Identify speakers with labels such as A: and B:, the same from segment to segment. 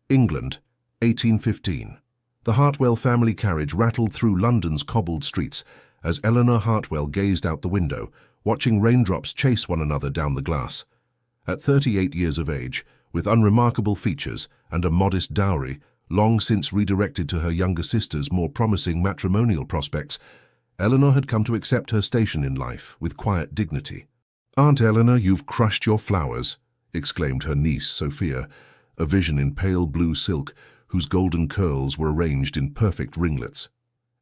A: England, 1815. The Hartwell family carriage rattled through London's cobbled streets as Eleanor Hartwell gazed out the window, watching raindrops chase one another down the glass. At 38 years of age, with unremarkable features and a modest dowry, long since redirected to her younger sister's more promising matrimonial prospects, Eleanor had come to accept her station in life with quiet dignity. "Aunt Eleanor, you've crushed your flowers," exclaimed her niece, Sophia, a vision in pale blue silk whose golden curls were arranged in perfect ringlets.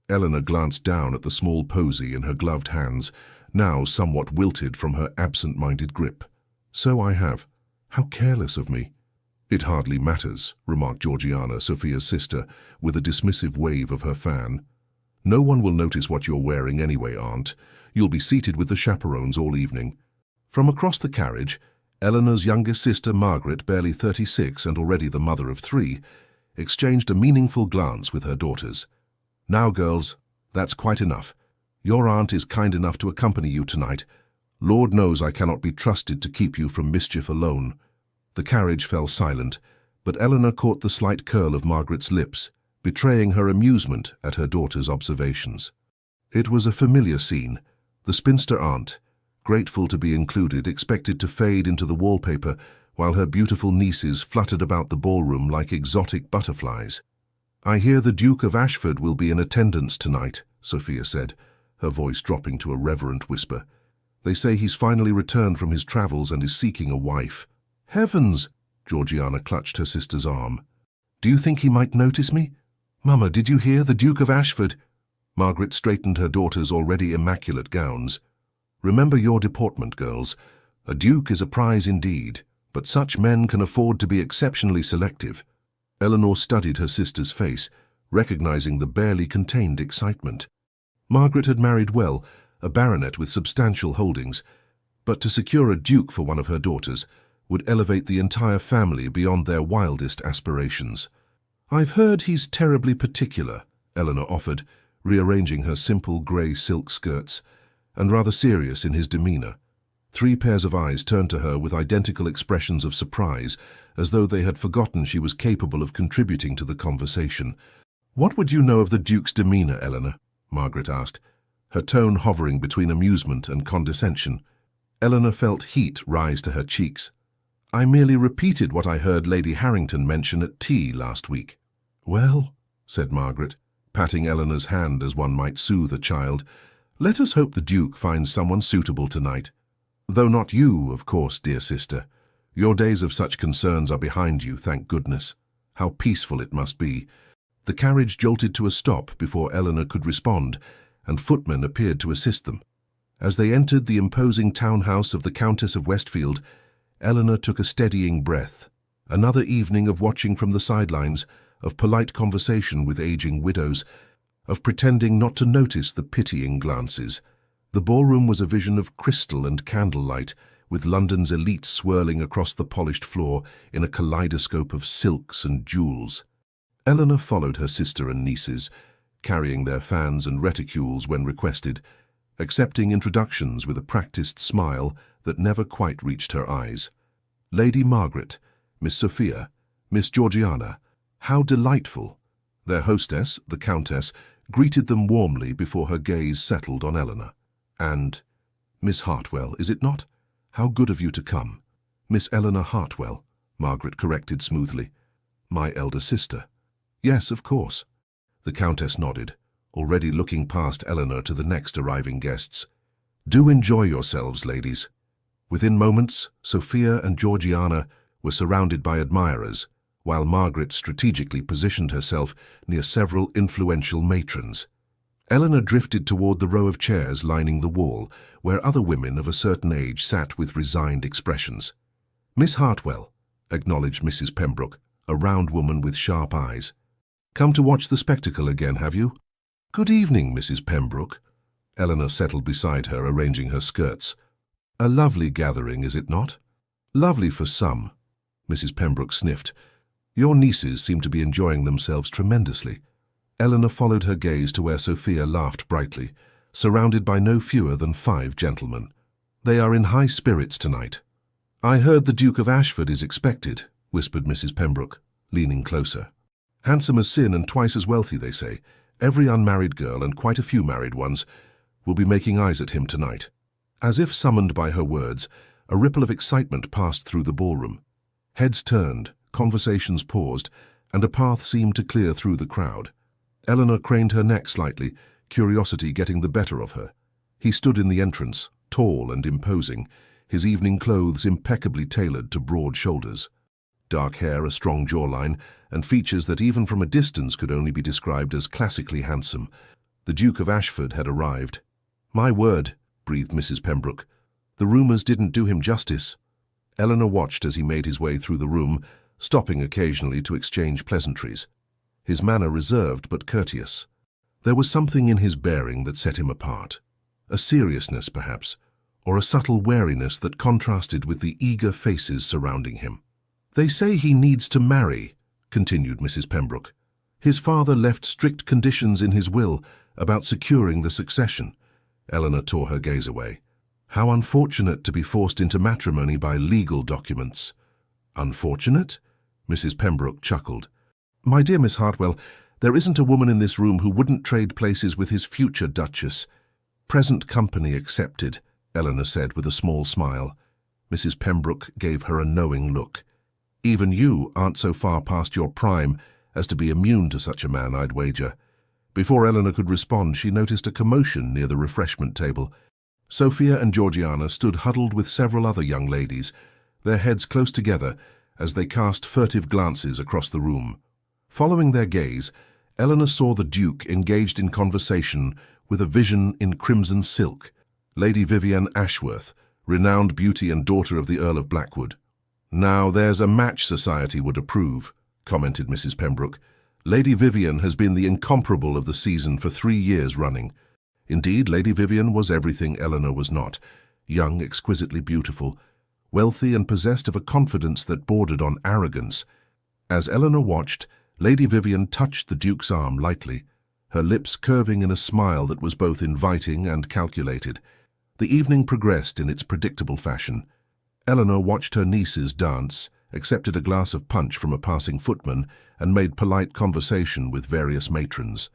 A: Eleanor glanced down at the small posy in her gloved hands, now somewhat wilted from her absent-minded grip. "So I have. How careless of me." "It hardly matters," remarked Georgiana, Sophia's sister, with a dismissive wave of her fan. "No one will notice what you're wearing anyway, Aunt. You'll be seated with the chaperones all evening." From across the carriage, Eleanor's youngest sister, Margaret, barely 36 and already the mother of 3, exchanged a meaningful glance with her daughters. "Now, girls, that's quite enough. Your aunt is kind enough to accompany you tonight. Lord knows I cannot be trusted to keep you from mischief alone." The carriage fell silent, but Eleanor caught the slight curl of Margaret's lips, betraying her amusement at her daughter's observations. It was a familiar scene. The spinster aunt, grateful to be included, expected to fade into the wallpaper, while her beautiful nieces fluttered about the ballroom like exotic butterflies. "I hear the Duke of Ashford will be in attendance tonight," Sophia said, her voice dropping to a reverent whisper. "They say he's finally returned from his travels and is seeking a wife." "Heavens!" Georgiana clutched her sister's arm. "Do you think he might notice me? Mama, did you hear? The Duke of Ashford?" Margaret straightened her daughter's already immaculate gowns. "Remember your deportment, girls. A duke is a prize indeed, but such men can afford to be exceptionally selective." Eleanor studied her sister's face, recognizing the barely contained excitement. Margaret had married well, a baronet with substantial holdings, but to secure a duke for one of her daughters would elevate the entire family beyond their wildest aspirations. "I've heard he's terribly particular," Eleanor offered, rearranging her simple grey silk skirts, and rather serious in his demeanour. 3 pairs of eyes turned to her with identical expressions of surprise, as though they had forgotten she was capable of contributing to the conversation. "What would you know of the Duke's demeanour, Eleanor?" Margaret asked, her tone hovering between amusement and condescension. Eleanor felt heat rise to her cheeks. "I merely repeated what I heard Lady Harrington mention at tea last week." "Well," said Margaret, patting Eleanor's hand as one might soothe a child, "let us hope the Duke finds someone suitable tonight. Though not you, of course, dear sister. Your days of such concerns are behind you, thank goodness. How peaceful it must be." The carriage jolted to a stop before Eleanor could respond, and footmen appeared to assist them. As they entered the imposing townhouse of the Countess of Westfield, Eleanor took a steadying breath. Another evening of watching from the sidelines, of polite conversation with aging widows, of pretending not to notice the pitying glances. The ballroom was a vision of crystal and candlelight, with London's elite swirling across the polished floor in a kaleidoscope of silks and jewels. Eleanor followed her sister and nieces, carrying their fans and reticules when requested, accepting introductions with a practiced smile that never quite reached her eyes. "Lady Margaret, Miss Sophia, Miss Georgiana, how delightful!" Their hostess, the Countess, greeted them warmly before her gaze settled on Eleanor. "And Miss Hartwell, is it not? How good of you to come." "Miss Eleanor Hartwell," Margaret corrected smoothly. "My elder sister." "Yes, of course." The Countess nodded, already looking past Eleanor to the next arriving guests. "Do enjoy yourselves, ladies." Within moments, Sophia and Georgiana were surrounded by admirers, while Margaret strategically positioned herself near several influential matrons. Eleanor drifted toward the row of chairs lining the wall, where other women of a certain age sat with resigned expressions. "Miss Hartwell," acknowledged Mrs. Pembroke, a round woman with sharp eyes. "Come to watch the spectacle again, have you?" "Good evening, Mrs. Pembroke." Eleanor settled beside her, arranging her skirts. "A lovely gathering, is it not?" "Lovely for some," Mrs. Pembroke sniffed. "Your nieces seem to be enjoying themselves tremendously." Eleanor followed her gaze to where Sophia laughed brightly, surrounded by no fewer than 5 gentlemen. "They are in high spirits tonight." "I heard the Duke of Ashford is expected," whispered Mrs. Pembroke, leaning closer. Handsome as sin and twice as wealthy, they say. Every unmarried girl, and quite a few married ones, will be making eyes at him tonight. As if summoned by her words, a ripple of excitement passed through the ballroom. Heads turned, conversations paused, and a path seemed to clear through the crowd. Eleanor craned her neck slightly, curiosity getting the better of her. He stood in the entrance, tall and imposing, his evening clothes impeccably tailored to broad shoulders. Dark hair, a strong jawline, and features that even from a distance could only be described as classically handsome. The Duke of Ashford had arrived. "My word," breathed Mrs. Pembroke. "The rumours didn't do him justice." Eleanor watched as he made his way through the room, stopping occasionally to exchange pleasantries. His manner reserved but courteous. There was something in his bearing that set him apart. A seriousness, perhaps, or a subtle wariness that contrasted with the eager faces surrounding him. "They say he needs to marry," continued Mrs. Pembroke. "His father left strict conditions in his will about securing the succession." Eleanor tore her gaze away. "How unfortunate to be forced into matrimony by legal documents." "Unfortunate?" Mrs. Pembroke chuckled. "My dear Miss Hartwell, there isn't a woman in this room who wouldn't trade places with his future Duchess. Present company accepted," Eleanor said with a small smile. Mrs. Pembroke gave her a knowing look. "Even you aren't so far past your prime as to be immune to such a man, I'd wager." Before Eleanor could respond, she noticed a commotion near the refreshment table. Sophia and Georgiana stood huddled with several other young ladies, their heads close together as they cast furtive glances across the room. Following their gaze, Eleanor saw the Duke engaged in conversation with a vision in crimson silk, Lady Vivian Ashworth, renowned beauty and daughter of the Earl of Blackwood. "Now there's a match society would approve," commented Mrs. Pembroke. "Lady Vivian has been the incomparable of the season for 3 years running." Indeed, Lady Vivian was everything Eleanor was not: young, exquisitely beautiful, wealthy, and possessed of a confidence that bordered on arrogance. As Eleanor watched, Lady Vivian touched the Duke's arm lightly, her lips curving in a smile that was both inviting and calculated. The evening progressed in its predictable fashion. Eleanor watched her nieces dance, accepted a glass of punch from a passing footman, and made polite conversation with various matrons.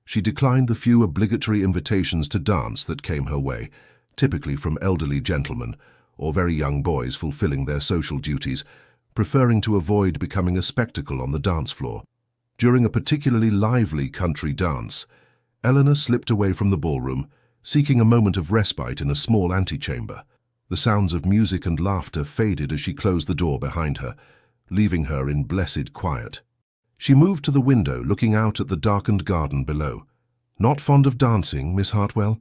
A: She declined the few obligatory invitations to dance that came her way, typically from elderly gentlemen or very young boys fulfilling their social duties, preferring to avoid becoming a spectacle on the dance floor. During a particularly lively country dance, Eleanor slipped away from the ballroom, seeking a moment of respite in a small antechamber. The sounds of music and laughter faded as she closed the door behind her, leaving her in blessed quiet. She moved to the window, looking out at the darkened garden below. "Not fond of dancing, Miss Hartwell?"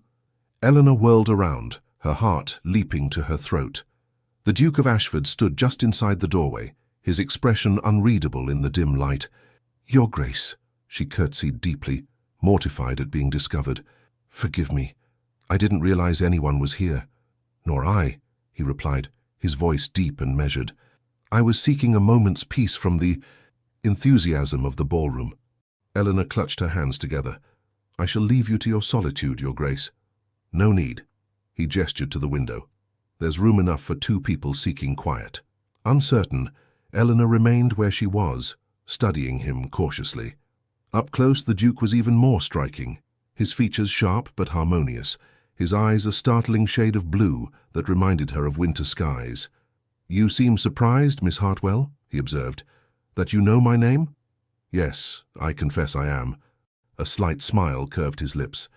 A: Eleanor whirled around, her heart leaping to her throat. The Duke of Ashford stood just inside the doorway, his expression unreadable in the dim light. "Your Grace," she curtsied deeply, mortified at being discovered. "Forgive me. I didn't realize anyone was here." "Nor I," he replied, his voice deep and measured. "I was seeking a moment's peace from the enthusiasm of the ballroom." Eleanor clutched her hands together. "I shall leave you to your solitude, Your Grace." "No need." He gestured to the window. "There's room enough for 2 people seeking quiet." Uncertain, Eleanor remained where she was, studying him cautiously. Up close, the Duke was even more striking, his features sharp but harmonious, his eyes a startling shade of blue that reminded her of winter skies. "You seem surprised, Miss Hartwell," he observed. "That you know my name?" "Yes, I confess I am." A slight smile curved his lips.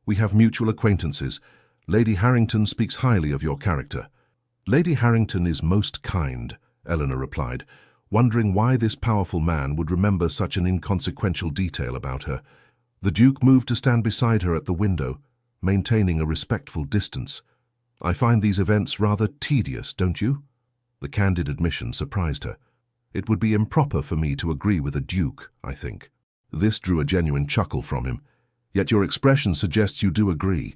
A: "We have mutual acquaintances. Lady Harrington speaks highly of your character." "Lady Harrington is most kind," Eleanor replied, wondering why this powerful man would remember such an inconsequential detail about her. The Duke moved to stand beside her at the window, maintaining a respectful distance. "I find these events rather tedious, don't you?" The candid admission surprised her. "It would be improper for me to agree with a duke, I think." This drew a genuine chuckle from him. "Yet your expression suggests you do agree."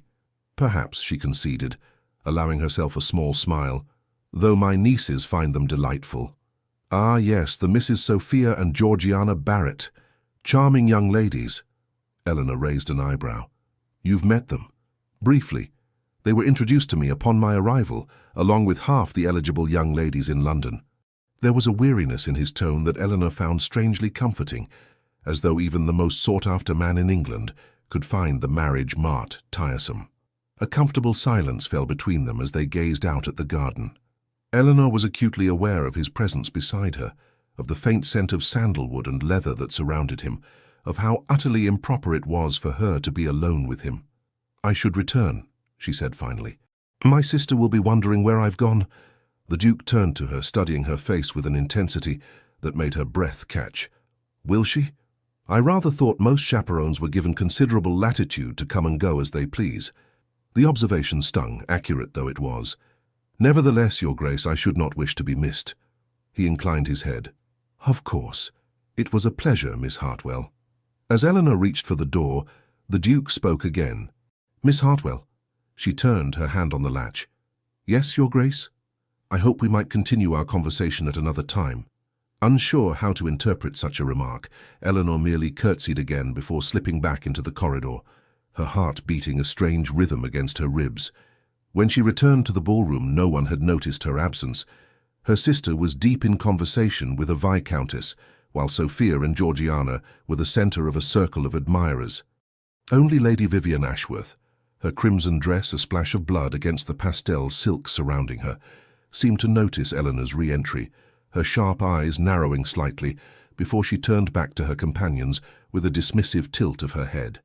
A: "Perhaps," she conceded, allowing herself a small smile, "though my nieces find them delightful." "Ah, yes, the Misses Sophia and Georgiana Barrett. Charming young ladies." Eleanor raised an eyebrow. "You've met them?" "Briefly. They were introduced to me upon my arrival, along with half the eligible young ladies in London." There was a weariness in his tone that Eleanor found strangely comforting, as though even the most sought-after man in England could find the marriage mart tiresome. A comfortable silence fell between them as they gazed out at the garden. Eleanor was acutely aware of his presence beside her, of the faint scent of sandalwood and leather that surrounded him, of how utterly improper it was for her to be alone with him. "I should return," she said finally. "My sister will be wondering where I've gone." The Duke turned to her, studying her face with an intensity that made her breath catch. "Will she? I rather thought most chaperones were given considerable latitude to come and go as they please." The observation stung, accurate though it was. "Nevertheless, Your Grace, I should not wish to be missed." He inclined his head. "Of course. It was a pleasure, Miss Hartwell." As Eleanor reached for the door, the Duke spoke again. "Miss Hartwell." She turned, her hand on the latch. "Yes, Your Grace? I hope we might continue our conversation at another time." Unsure how to interpret such a remark, Eleanor merely curtsied again before slipping back into the corridor, her heart beating a strange rhythm against her ribs. When she returned to the ballroom, no one had noticed her absence. Her sister was deep in conversation with a viscountess, while Sophia and Georgiana were the centre of a circle of admirers. Only Lady Vivian Ashworth, her crimson dress a splash of blood against the pastel silk surrounding her, seemed to notice Eleanor's re-entry, her sharp eyes narrowing slightly before she turned back to her companions with a dismissive tilt of her head.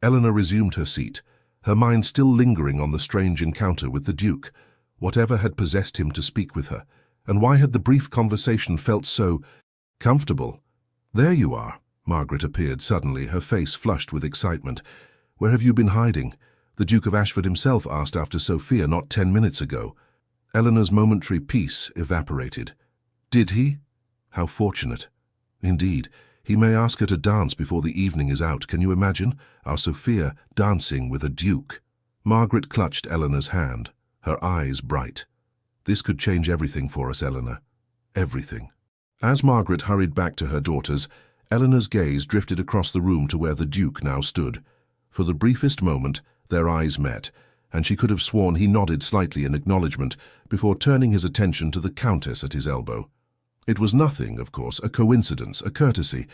A: Eleanor resumed her seat, her mind still lingering on the strange encounter with the Duke. Whatever had possessed him to speak with her, and why had the brief conversation felt so comfortable? "There you are." Margaret appeared suddenly, her face flushed with excitement. "Where have you been hiding?" The Duke of Ashford himself asked after Sophia not 10 minutes ago. Eleanor's momentary peace evaporated. "Did he? How fortunate." "Indeed. He may ask her to dance before the evening is out. Can you imagine? Our Sophia dancing with a duke." Margaret clutched Eleanor's hand, her eyes bright. "This could change everything for us, Eleanor. Everything." As Margaret hurried back to her daughters, Eleanor's gaze drifted across the room to where the Duke now stood. For the briefest moment, their eyes met, and she could have sworn he nodded slightly in acknowledgement before turning his attention to the Countess at his elbow. It was nothing, of course, a coincidence, a courtesy.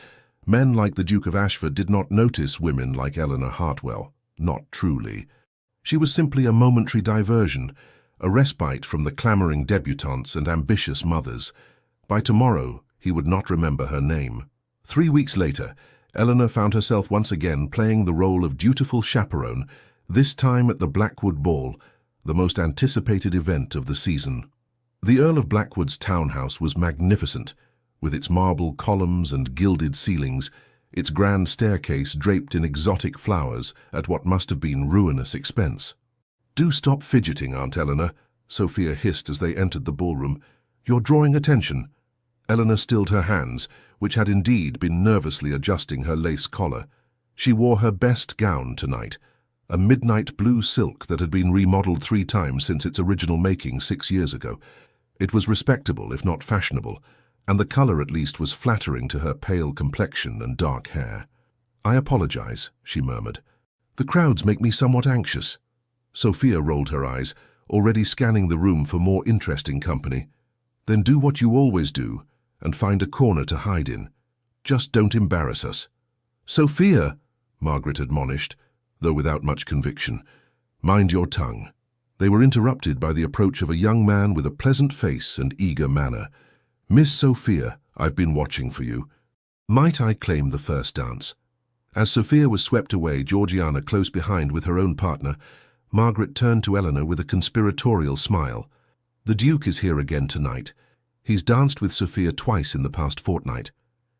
A: Men like the Duke of Ashford did not notice women like Eleanor Hartwell. Not truly. She was simply a momentary diversion, a respite from the clamouring debutantes and ambitious mothers. By tomorrow, he would not remember her name. 3 weeks later, Eleanor found herself once again playing the role of dutiful chaperone, this time at the Blackwood Ball, the most anticipated event of the season. The Earl of Blackwood's townhouse was magnificent, with its marble columns and gilded ceilings, its grand staircase draped in exotic flowers at what must have been ruinous expense. "Do stop fidgeting, Aunt Eleanor," Sophia hissed as they entered the ballroom. "You're drawing attention." Eleanor stilled her hands, which had indeed been nervously adjusting her lace collar. She wore her best gown tonight, a midnight blue silk that had been remodeled 3 times since its original making 6 years ago. It was respectable, if not fashionable, and the colour at least was flattering to her pale complexion and dark hair. "I apologize," she murmured. "The crowds make me somewhat anxious." Sophia rolled her eyes, already scanning the room for more interesting company. "Then do what you always do, and find a corner to hide in. Just don't embarrass us." "Sophia," Margaret admonished, though without much conviction. "Mind your tongue." They were interrupted by the approach of a young man with a pleasant face and eager manner. "Miss Sophia, I've been watching for you. Might I claim the first dance?" As Sophia was swept away, Georgiana close behind with her own partner, Margaret turned to Eleanor with a conspiratorial smile. "The Duke is here again tonight. He's danced with Sophia twice in the past fortnight."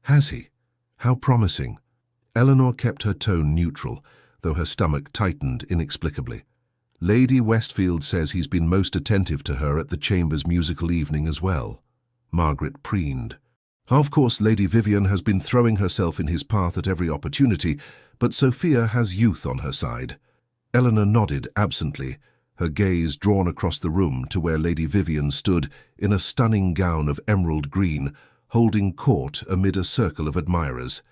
A: "Has he? How promising." Eleanor kept her tone neutral, though her stomach tightened inexplicably. "Lady Westfield says he's been most attentive to her at the Chamber's musical evening as well." Margaret preened. "Of course, Lady Vivian has been throwing herself in his path at every opportunity, but Sophia has youth on her side." Eleanor nodded absently, her gaze drawn across the room to where Lady Vivian stood in a stunning gown of emerald green, holding court amid a circle of admirers.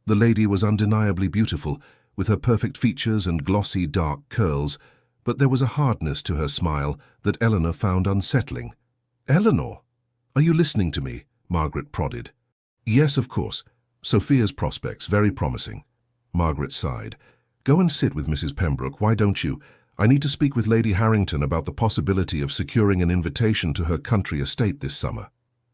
A: The lady was undeniably beautiful, with her perfect features and glossy dark curls, but there was a hardness to her smile that Eleanor found unsettling. "Eleanor, are you listening to me?" Margaret prodded. Yes, of course. Sophia's prospects, very promising. Margaret sighed. Go and sit with Mrs. Pembroke, why don't you? I need to speak with Lady Harrington about the possibility of securing an invitation to her country estate this summer.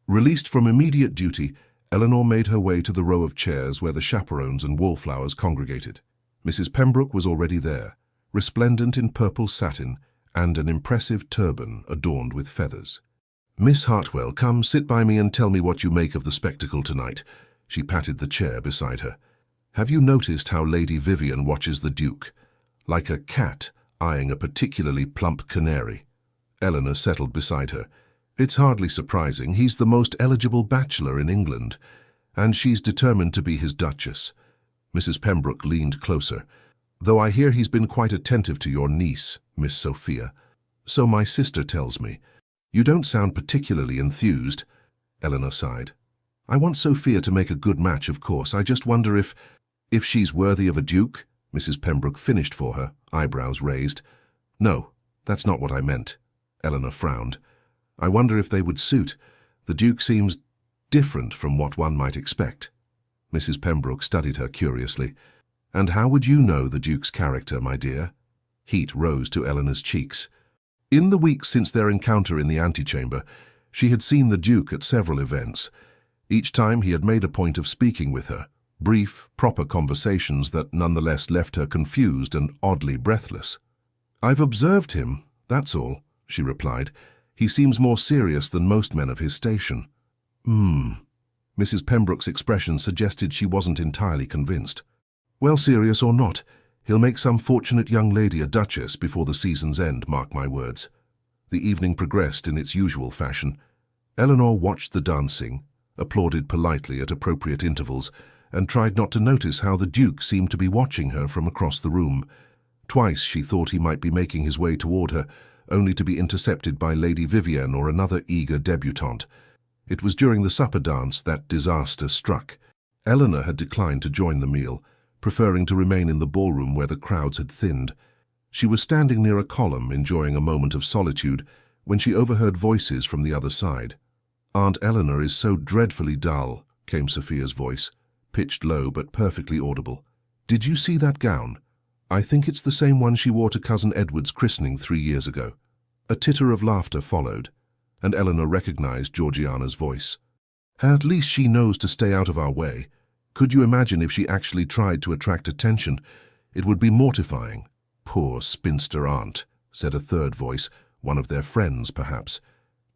A: Released from immediate duty, Eleanor made her way to the row of chairs where the chaperones and wallflowers congregated. Mrs. Pembroke was already there, resplendent in purple satin and an impressive turban adorned with feathers. Miss Hartwell, come sit by me and tell me what you make of the spectacle tonight. She patted the chair beside her. Have you noticed how Lady Vivian watches the Duke? Like a cat eyeing a particularly plump canary. Eleanor settled beside her. It's hardly surprising, he's the most eligible bachelor in England, and she's determined to be his Duchess. Mrs. Pembroke leaned closer. Though I hear he's been quite attentive to your niece, Miss Sophia. So my sister tells me. You don't sound particularly enthused. Eleanor sighed. I want Sophia to make a good match, of course. I just wonder if she's worthy of a duke. Mrs. Pembroke finished for her, eyebrows raised. No, that's not what I meant. Eleanor frowned. I wonder if they would suit. The Duke seems different from what one might expect. Mrs. Pembroke studied her curiously. And how would you know the Duke's character, my dear? Heat rose to Eleanor's cheeks. In the weeks since their encounter in the antechamber, she had seen the Duke at several events. Each time he had made a point of speaking with her, brief, proper conversations that nonetheless left her confused and oddly breathless. I've observed him, that's all, she replied. He seems more serious than most men of his station. Mrs. Pembroke's expression suggested she wasn't entirely convinced. Well, serious or not, he'll make some fortunate young lady a duchess before the season's end, mark my words. The evening progressed in its usual fashion. Eleanor watched the dancing, applauded politely at appropriate intervals, and tried not to notice how the Duke seemed to be watching her from across the room. Twice she thought he might be making his way toward her, only to be intercepted by Lady Vivienne or another eager debutante. It was during the supper dance that disaster struck. Eleanor had declined to join the meal, preferring to remain in the ballroom where the crowds had thinned. She was standing near a column, enjoying a moment of solitude, when she overheard voices from the other side. Aunt Eleanor is so dreadfully dull, came Sophia's voice, pitched low but perfectly audible. Did you see that gown? I think it's the same one she wore to Cousin Edward's christening 3 years ago. A titter of laughter followed, and Eleanor recognized Georgiana's voice. At least she knows to stay out of our way. Could you imagine if she actually tried to attract attention? It would be mortifying. Poor spinster aunt, said a third voice, one of their friends perhaps.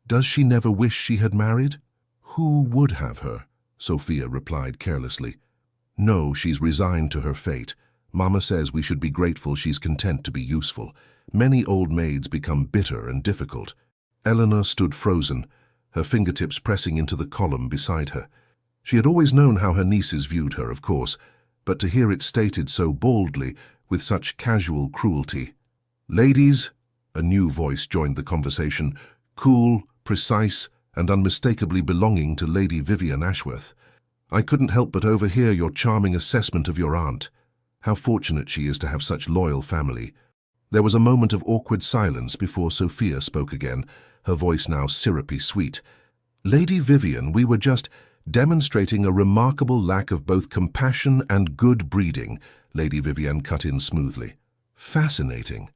A: Does she never wish she had married? Who would have her? Sophia replied carelessly. No, she's resigned to her fate. Mama says we should be grateful she's content to be useful. Many old maids become bitter and difficult. Eleanor stood frozen, her fingertips pressing into the column beside her. She had always known how her nieces viewed her, of course, but to hear it stated so boldly, with such casual cruelty. Ladies, a new voice joined the conversation, cool, precise, and unmistakably belonging to Lady Vivian Ashworth. I couldn't help but overhear your charming assessment of your aunt. How fortunate she is to have such loyal family. There was a moment of awkward silence before Sophia spoke again, her voice now syrupy sweet. Lady Vivian, we were just demonstrating a remarkable lack of both compassion and good breeding, Lady Vivian cut in smoothly. Fascinating.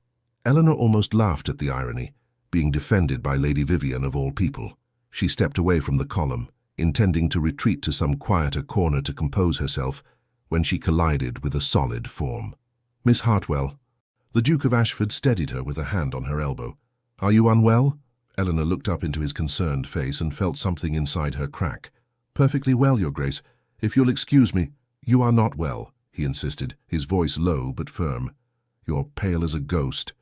A: Eleanor almost laughed at the irony, being defended by Lady Vivian of all people. She stepped away from the column, intending to retreat to some quieter corner to compose herself, when she collided with a solid form. Miss Hartwell. The Duke of Ashford steadied her with a hand on her elbow. Are you unwell? Eleanor looked up into his concerned face and felt something inside her crack. Perfectly well, Your Grace. If you'll excuse me. You are not well, he insisted, his voice low but firm. You're pale as a ghost.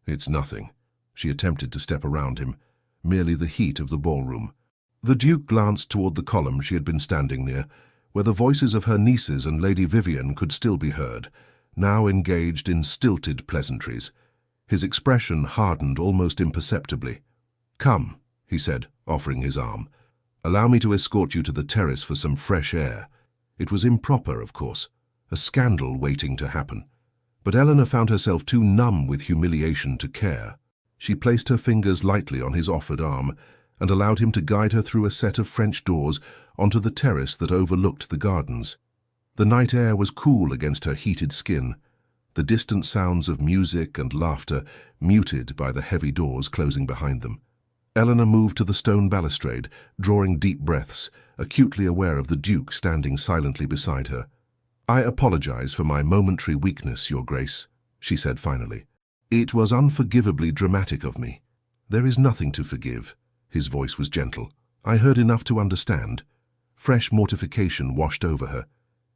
A: It's nothing. She attempted to step around him, merely the heat of the ballroom. The Duke glanced toward the column she had been standing near, where the voices of her nieces and Lady Vivian could still be heard, now engaged in stilted pleasantries. His expression hardened almost imperceptibly. Come, he said, offering his arm. Allow me to escort you to the terrace for some fresh air. It was improper, of course, a scandal waiting to happen. But Eleanor found herself too numb with humiliation to care. She placed her fingers lightly on his offered arm, and allowed him to guide her through a set of French doors onto the terrace that overlooked the gardens. The night air was cool against her heated skin, the distant sounds of music and laughter muted by the heavy doors closing behind them. Eleanor moved to the stone balustrade, drawing deep breaths, acutely aware of the Duke standing silently beside her. "I apologize for my momentary weakness, Your Grace," she said finally. "It was unforgivably dramatic of me." "There is nothing to forgive." His voice was gentle. "I heard enough to understand." Fresh mortification washed over her.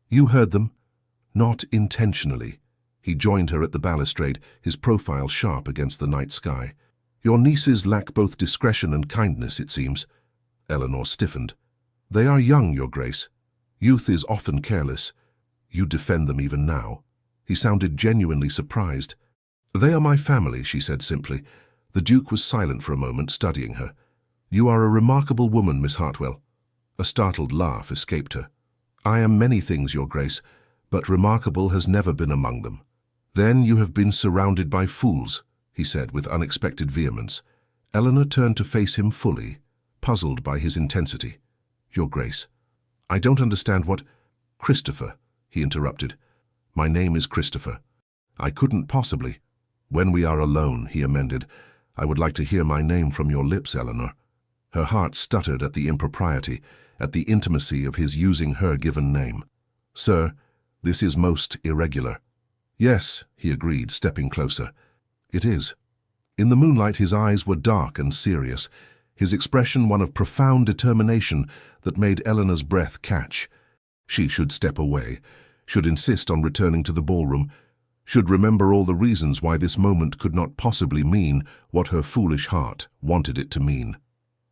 A: "You heard them?" "Not intentionally." He joined her at the balustrade, his profile sharp against the night sky. "Your nieces lack both discretion and kindness, it seems." Eleanor stiffened. "They are young, Your Grace. Youth is often careless. You defend them even now." He sounded genuinely surprised. "They are my family," she said simply. The Duke was silent for a moment, studying her. "You are a remarkable woman, Miss Hartwell." A startled laugh escaped her. "I am many things, Your Grace, but remarkable has never been among them." "Then you have been surrounded by fools," he said with unexpected vehemence. Eleanor turned to face him fully, puzzled by his intensity. "Your Grace, I don't understand what—" "Christopher," he interrupted. "My name is Christopher." "I couldn't possibly—" "When we are alone," he amended, "I would like to hear my name from your lips, Eleanor." Her heart stuttered at the impropriety, at the intimacy of his using her given name. "Sir, this is most irregular." "Yes," he agreed, stepping closer. "It is." In the moonlight his eyes were dark and serious, his expression one of profound determination that made Eleanor's breath catch. She should step away, should insist on returning to the ballroom, should remember all the reasons why this moment could not possibly mean what her foolish heart wanted it to mean.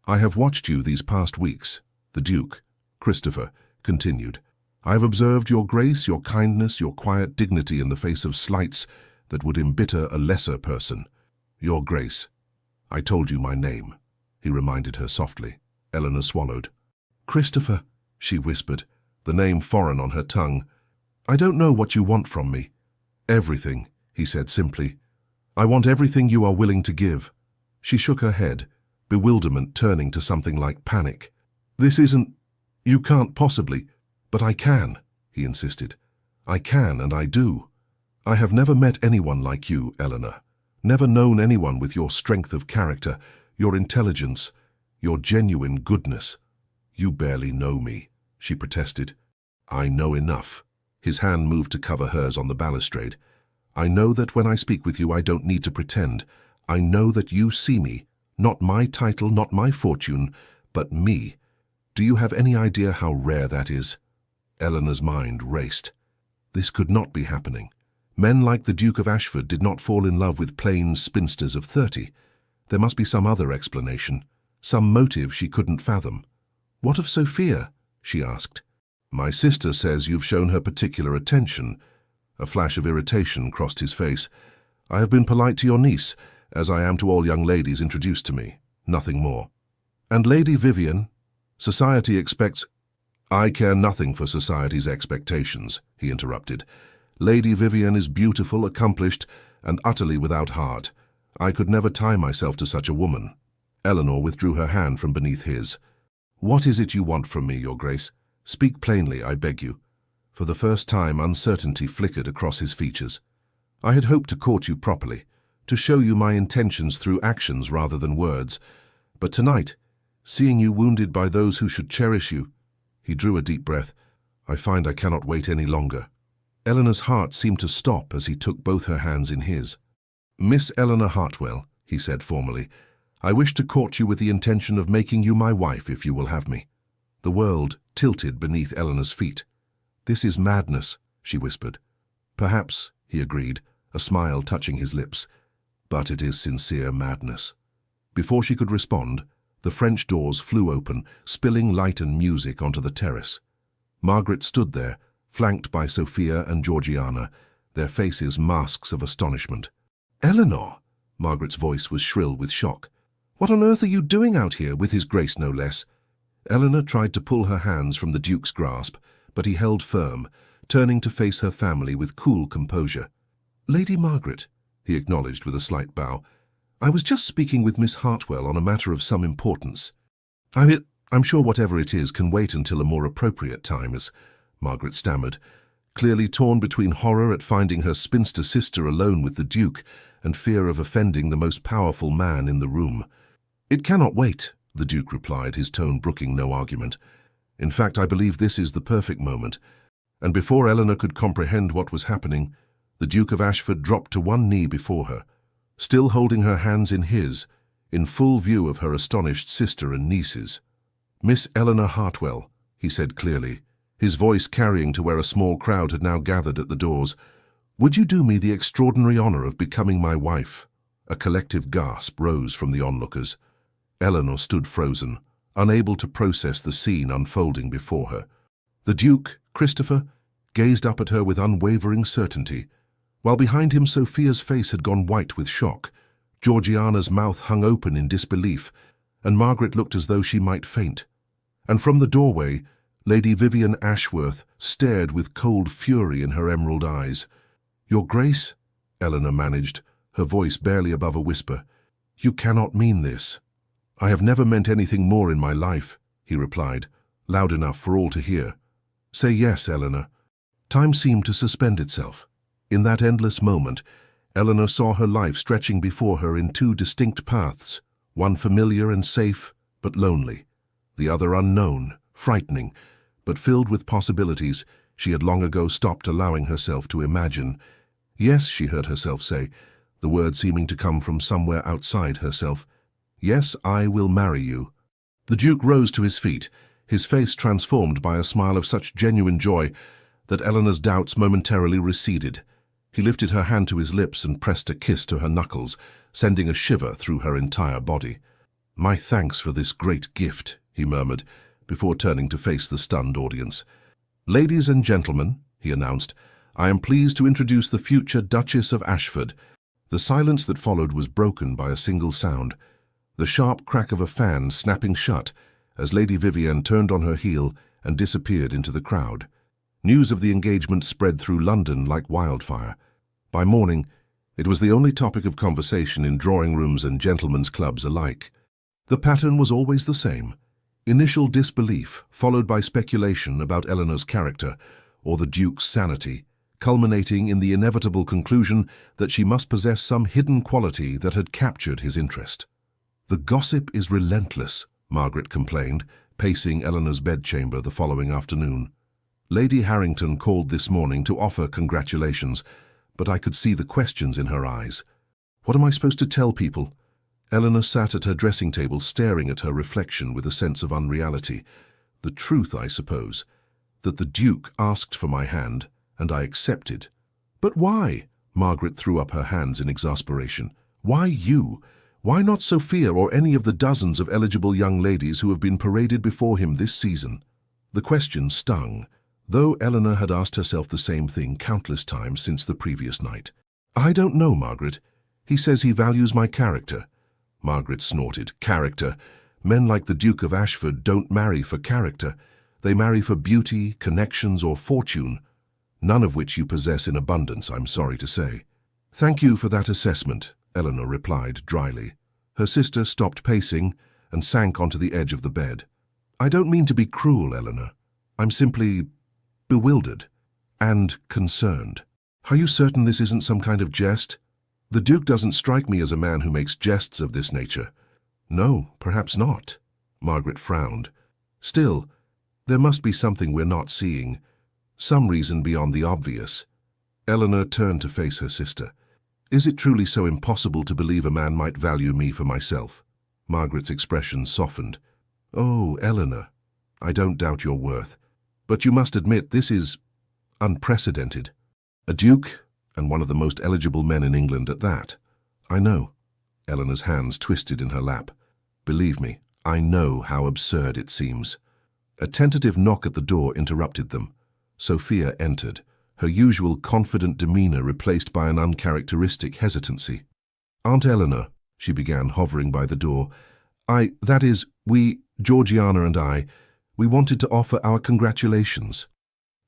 A: "I have watched you these past weeks," the Duke, Christopher, continued. "I have observed your grace, your kindness, your quiet dignity in the face of slights that would embitter a lesser person. Your Grace, I told you my name," he reminded her softly. Eleanor swallowed. "Christopher," she whispered, the name foreign on her tongue. "I don't know what you want from me." "Everything," he said simply. "I want everything you are willing to give." She shook her head, bewilderment turning to something like panic. "This isn't— You can't possibly—" "But I can," he insisted. "I can and I do. I have never met anyone like you, Eleanor. Never known anyone with your strength of character, your intelligence, your genuine goodness." "You barely know me," she protested. "I know enough." His hand moved to cover hers on the balustrade. "I know that when I speak with you I don't need to pretend. I know that you see me, not my title, not my fortune, but me. Do you have any idea how rare that is?" Eleanor's mind raced. This could not be happening. Men like the Duke of Ashford did not fall in love with plain spinsters of 30. There must be some other explanation, some motive she couldn't fathom. "What of Sophia?" she asked. "My sister says you've shown her particular attention." A flash of irritation crossed his face. "I have been polite to your niece, as I am to all young ladies introduced to me. Nothing more." "And Lady Vivian? Society expects—" "I care nothing for society's expectations," he interrupted. "Lady Vivian is beautiful, accomplished, and utterly without heart. I could never tie myself to such a woman." Eleanor withdrew her hand from beneath his. "What is it you want from me, Your Grace? Speak plainly, I beg you." For the first time, uncertainty flickered across his features. "I had hoped to court you properly, to show you my intentions through actions rather than words. But tonight, seeing you wounded by those who should cherish you—" He drew a deep breath. "I find I cannot wait any longer." Eleanor's heart seemed to stop as he took both her hands in his. "Miss Eleanor Hartwell," he said formally, "I wish to court you with the intention of making you my wife if you will have me." The world tilted beneath Eleanor's feet. "This is madness," she whispered. "Perhaps," he agreed, a smile touching his lips, "but it is sincere madness." Before she could respond, the French doors flew open, spilling light and music onto the terrace. Margaret stood there, flanked by Sophia and Georgiana, their faces masks of astonishment. "Eleanor!" Margaret's voice was shrill with shock. "What on earth are you doing out here, with his grace no less?" Eleanor tried to pull her hands from the Duke's grasp, but he held firm, turning to face her family with cool composure. "Lady Margaret," he acknowledged with a slight bow, "I was just speaking with Miss Hartwell on a matter of some importance." I'm sure whatever it is can wait until a more appropriate time, as Margaret stammered, clearly torn between horror at finding her spinster sister alone with the Duke and fear of offending the most powerful man in the room. "It cannot wait," the Duke replied, his tone brooking no argument. "In fact, I believe this is the perfect moment." And before Eleanor could comprehend what was happening, the Duke of Ashford dropped to one knee before her, still holding her hands in his, in full view of her astonished sister and nieces. "Miss Eleanor Hartwell," he said clearly, his voice carrying to where a small crowd had now gathered at the doors, "would you do me the extraordinary honor of becoming my wife?" A collective gasp rose from the onlookers. Eleanor stood frozen, unable to process the scene unfolding before her. The Duke, Christopher, gazed up at her with unwavering certainty, while behind him Sophia's face had gone white with shock, Georgiana's mouth hung open in disbelief, and Margaret looked as though she might faint. And from the doorway, Lady Vivian Ashworth stared with cold fury in her emerald eyes. "Your Grace," Eleanor managed, her voice barely above a whisper, "you cannot mean this." "I have never meant anything more in my life," he replied, loud enough for all to hear. "Say yes, Eleanor." Time seemed to suspend itself. In that endless moment, Eleanor saw her life stretching before her in two distinct paths, one familiar and safe, but lonely, the other unknown, frightening, but filled with possibilities she had long ago stopped allowing herself to imagine. "Yes," she heard herself say, the word seeming to come from somewhere outside herself. "Yes, I will marry you." The Duke rose to his feet, his face transformed by a smile of such genuine joy that Eleanor's doubts momentarily receded. He lifted her hand to his lips and pressed a kiss to her knuckles, sending a shiver through her entire body. "My thanks for this great gift," he murmured, before turning to face the stunned audience. "Ladies and gentlemen," he announced, "I am pleased to introduce the future Duchess of Ashford." The silence that followed was broken by a single sound, the sharp crack of a fan snapping shut as Lady Vivian turned on her heel and disappeared into the crowd. News of the engagement spread through London like wildfire. By morning, it was the only topic of conversation in drawing rooms and gentlemen's clubs alike. The pattern was always the same: initial disbelief, followed by speculation about Eleanor's character or the Duke's sanity, culminating in the inevitable conclusion that she must possess some hidden quality that had captured his interest. "The gossip is relentless," Margaret complained, pacing Eleanor's bedchamber the following afternoon. "Lady Harrington called this morning to offer congratulations, but I could see the questions in her eyes. What am I supposed to tell people?" Eleanor sat at her dressing table staring at her reflection with a sense of unreality. "The truth, I suppose, that the Duke asked for my hand, and I accepted." "But why?" Margaret threw up her hands in exasperation. "Why you? Why not Sophia or any of the dozens of eligible young ladies who have been paraded before him this season?" The question stung, though Eleanor had asked herself the same thing countless times since the previous night. "I don't know, Margaret. He says he values my character." Margaret snorted. "Character? Men like the Duke of Ashford don't marry for character. They marry for beauty, connections, or fortune, none of which you possess in abundance, I'm sorry to say." "Thank you for that assessment," Eleanor replied dryly. Her sister stopped pacing and sank onto the edge of the bed. "I don't mean to be cruel, Eleanor. I'm simply bewildered and concerned." "Are you certain this isn't some kind of jest? The Duke doesn't strike me as a man who makes jests of this nature." "No, perhaps not." Margaret frowned. "Still, there must be something we're not seeing, some reason beyond the obvious." Eleanor turned to face her sister. "Is it truly so impossible to believe a man might value me for myself?" Margaret's expression softened. "Oh, Eleanor, I don't doubt your worth, but you must admit this is unprecedented. A duke, and one of the most eligible men in England at that." "I know." Eleanor's hands twisted in her lap. "Believe me, I know how absurd it seems." A tentative knock at the door interrupted them. Sophia entered, her usual confident demeanor replaced by an uncharacteristic hesitancy. "Aunt Eleanor," she began, hovering by the door, Georgiana and I, we wanted to offer our congratulations."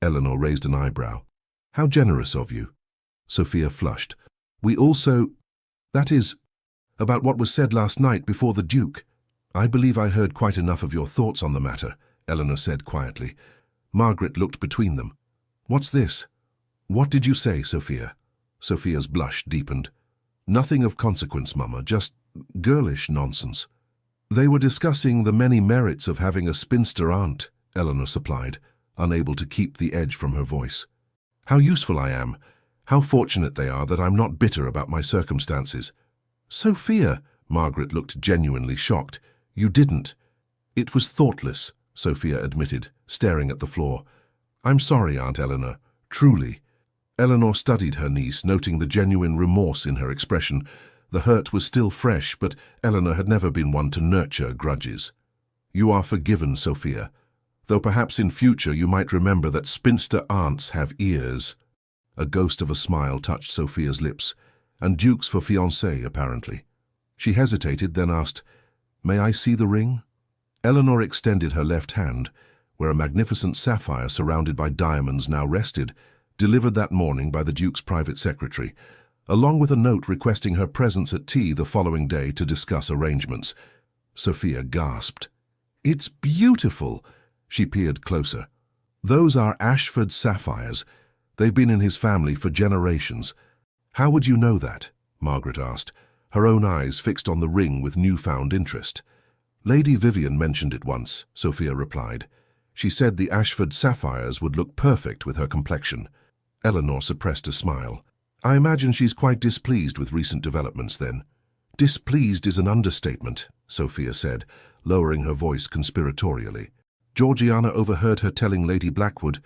A: Eleanor raised an eyebrow. "How generous of you." Sophia flushed. "We also, that is, about what was said last night before the Duke." I believe I heard quite enough of your thoughts on the matter, Eleanor said quietly. Margaret looked between them. What's this? What did you say, Sophia? Sophia's blush deepened. Nothing of consequence, Mama, just girlish nonsense. They were discussing the many merits of having a spinster aunt, Eleanor supplied, unable to keep the edge from her voice. How useful I am. How fortunate they are that I'm not bitter about my circumstances. Sophia, Margaret looked genuinely shocked. You didn't. It was thoughtless, Sophia admitted, staring at the floor. I'm sorry, Aunt Eleanor, truly. Eleanor studied her niece, noting the genuine remorse in her expression. The hurt was still fresh, but Eleanor had never been one to nurture grudges. You are forgiven, Sophia, though perhaps in future you might remember that spinster aunts have ears. A ghost of a smile touched Sophia's lips, and dukes for fiancé, apparently. She hesitated, then asked, May I see the ring? Eleanor extended her left hand, where a magnificent sapphire surrounded by diamonds now rested, delivered that morning by the Duke's private secretary, along with a note requesting her presence at tea the following day to discuss arrangements. Sophia gasped. It's beautiful! She peered closer. Those are Ashford sapphires. They've been in his family for generations. How would you know that? Margaret asked, her own eyes fixed on the ring with newfound interest. Lady Vivian mentioned it once, Sophia replied. She said the Ashford sapphires would look perfect with her complexion. Eleanor suppressed a smile. I imagine she's quite displeased with recent developments, then. Displeased is an understatement, Sophia said, lowering her voice conspiratorially. Georgiana overheard her telling Lady Blackwood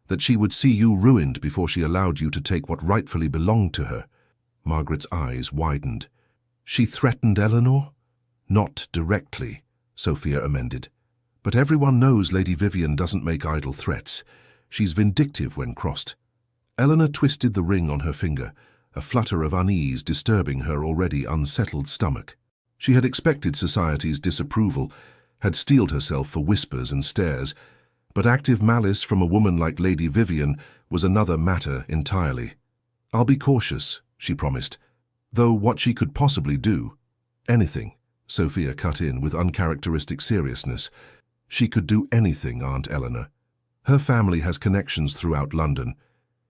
A: that she would see you ruined before she allowed you to take what rightfully belonged to her. Margaret's eyes widened. She threatened Eleanor? Not directly, Sophia amended. But everyone knows Lady Vivian doesn't make idle threats. She's vindictive when crossed. Eleanor twisted the ring on her finger, a flutter of unease disturbing her already unsettled stomach. She had expected society's disapproval, had steeled herself for whispers and stares, but active malice from a woman like Lady Vivian was another matter entirely. I'll be cautious, she promised, though what she could possibly do. Anything, Sophia cut in with uncharacteristic seriousness. She could do anything, Aunt Eleanor. Her family has connections throughout London.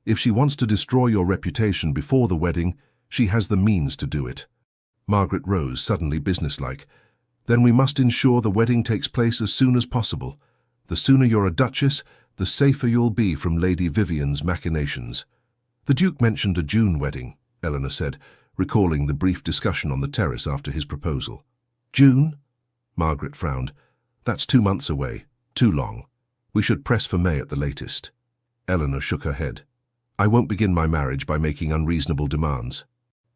A: If she wants to destroy your reputation before the wedding, she has the means to do it. Margaret rose, suddenly businesslike. Then we must ensure the wedding takes place as soon as possible. The sooner you're a duchess, the safer you'll be from Lady Vivian's machinations. The Duke mentioned a June wedding, Eleanor said, recalling the brief discussion on the terrace after his proposal. June? Margaret frowned. That's 2 months away. Too long. We should press for May at the latest. Eleanor shook her head. I won't begin my marriage by making unreasonable demands.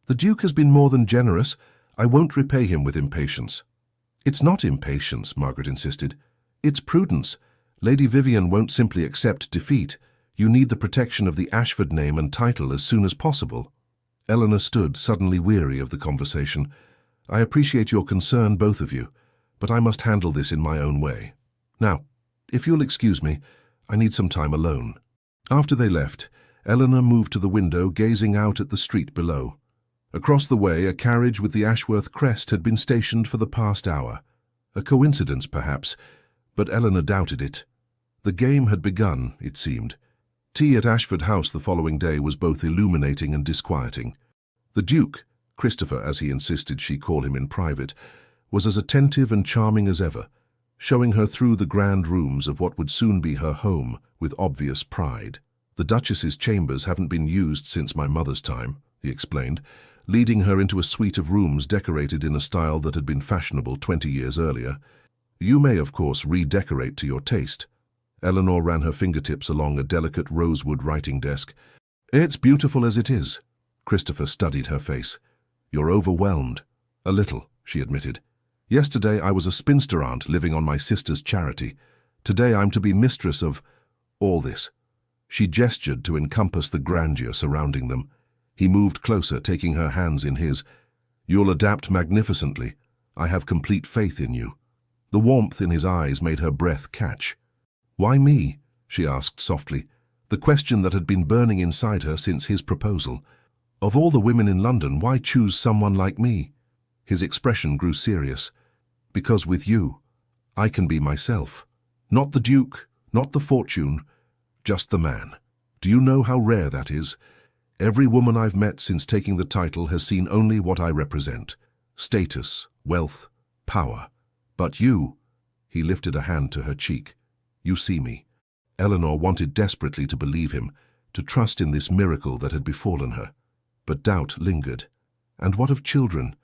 A: The Duke has been more than generous. I won't repay him with impatience. It's not impatience, Margaret insisted. It's prudence. Lady Vivian won't simply accept defeat. You need the protection of the Ashford name and title as soon as possible. Eleanor stood, suddenly weary of the conversation. I appreciate your concern, both of you, but I must handle this in my own way. Now, if you'll excuse me, I need some time alone. After they left, Eleanor moved to the window, gazing out at the street below. Across the way, a carriage with the Ashworth crest had been stationed for the past hour. A coincidence, perhaps, but Eleanor doubted it. The game had begun, it seemed. Tea at Ashford House the following day was both illuminating and disquieting. The Duke, Christopher as he insisted she call him in private, was as attentive and charming as ever, showing her through the grand rooms of what would soon be her home with obvious pride. The Duchess's chambers haven't been used since my mother's time, he explained, leading her into a suite of rooms decorated in a style that had been fashionable 20 years earlier. You may, of course, redecorate to your taste. Eleanor ran her fingertips along a delicate rosewood writing desk. It's beautiful as it is. Christopher studied her face. You're overwhelmed. A little, she admitted. Yesterday I was a spinster aunt living on my sister's charity. Today I'm to be mistress of all this. She gestured to encompass the grandeur surrounding them. He moved closer, taking her hands in his. You'll adapt magnificently. I have complete faith in you. The warmth in his eyes made her breath catch. Why me? She asked softly, the question that had been burning inside her since his proposal. Of all the women in London, why choose someone like me? His expression grew serious. Because with you, I can be myself. Not the Duke, not the fortune, just the man. Do you know how rare that is? Every woman I've met since taking the title has seen only what I represent. Status, wealth, power. But you, he lifted a hand to her cheek, you see me. Eleanor wanted desperately to believe him, to trust in this miracle that had befallen her. But doubt lingered. And what of children?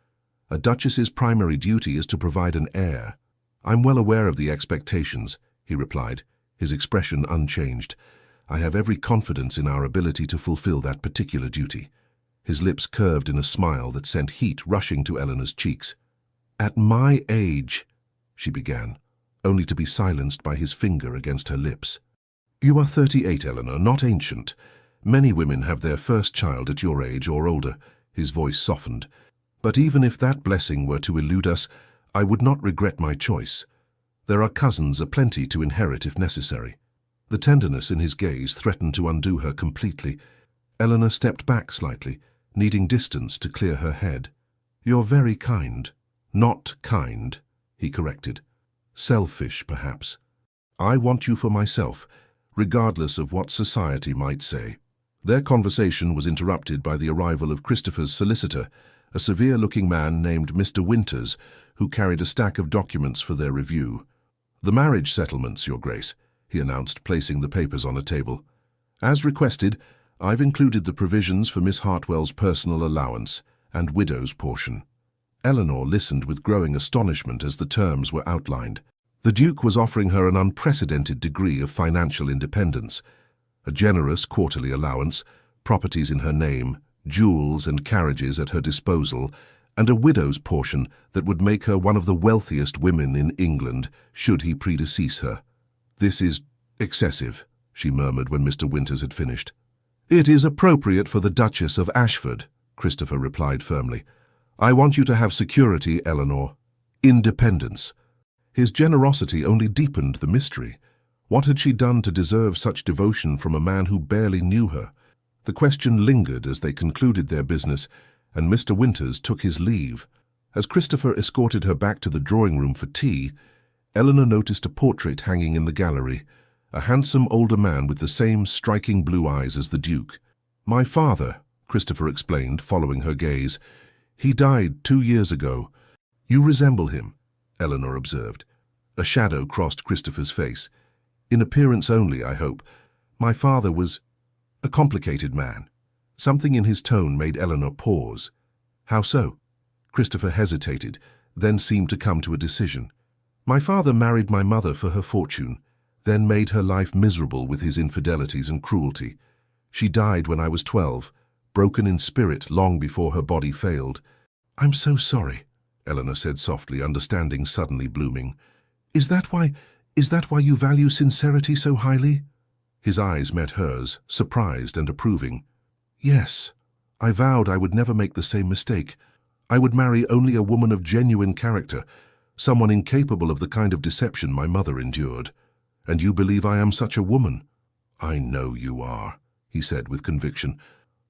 A: A duchess's primary duty is to provide an heir. I'm well aware of the expectations, he replied, his expression unchanged. I have every confidence in our ability to fulfill that particular duty. His lips curved in a smile that sent heat rushing to Eleanor's cheeks. At my age, she began, only to be silenced by his finger against her lips. You are 38, Eleanor, not ancient. Many women have their first child at your age or older. His voice softened. But even if that blessing were to elude us, I would not regret my choice. There are cousins aplenty to inherit if necessary. The tenderness in his gaze threatened to undo her completely. Eleanor stepped back slightly, needing distance to clear her head. You're very kind. Not kind, he corrected. Selfish, perhaps. I want you for myself, regardless of what society might say. Their conversation was interrupted by the arrival of Christopher's solicitor, a severe-looking man named Mr. Winters, who carried a stack of documents for their review. The marriage settlements, Your Grace, he announced, placing the papers on a table. As requested, I've included the provisions for Miss Hartwell's personal allowance and widow's portion. Eleanor listened with growing astonishment as the terms were outlined. The Duke was offering her an unprecedented degree of financial independence, a generous quarterly allowance, properties in her name, jewels and carriages at her disposal, and a widow's portion that would make her one of the wealthiest women in England should he predecease her. This is excessive, she murmured when Mr. Winters had finished. It is appropriate for the Duchess of Ashford, Christopher replied firmly. I want you to have security, Eleanor. Independence. His generosity only deepened the mystery. What had she done to deserve such devotion from a man who barely knew her? The question lingered as they concluded their business, and Mr. Winters took his leave. As Christopher escorted her back to the drawing-room for tea, Eleanor noticed a portrait hanging in the gallery, a handsome older man with the same striking blue eyes as the Duke. My father, Christopher explained, following her gaze. He died 2 years ago. You resemble him, Eleanor observed. A shadow crossed Christopher's face. In appearance only, I hope. My father was a complicated man. Something in his tone made Eleanor pause. How so? Christopher hesitated, then seemed to come to a decision. My father married my mother for her fortune, then made her life miserable with his infidelities and cruelty. She died when I was 12, broken in spirit long before her body failed. I'm so sorry, Eleanor said softly, understanding suddenly blooming. Is that why you value sincerity so highly? His eyes met hers, surprised and approving. Yes, I vowed I would never make the same mistake. I would marry only a woman of genuine character, someone incapable of the kind of deception my mother endured. And you believe I am such a woman? I know you are, he said with conviction.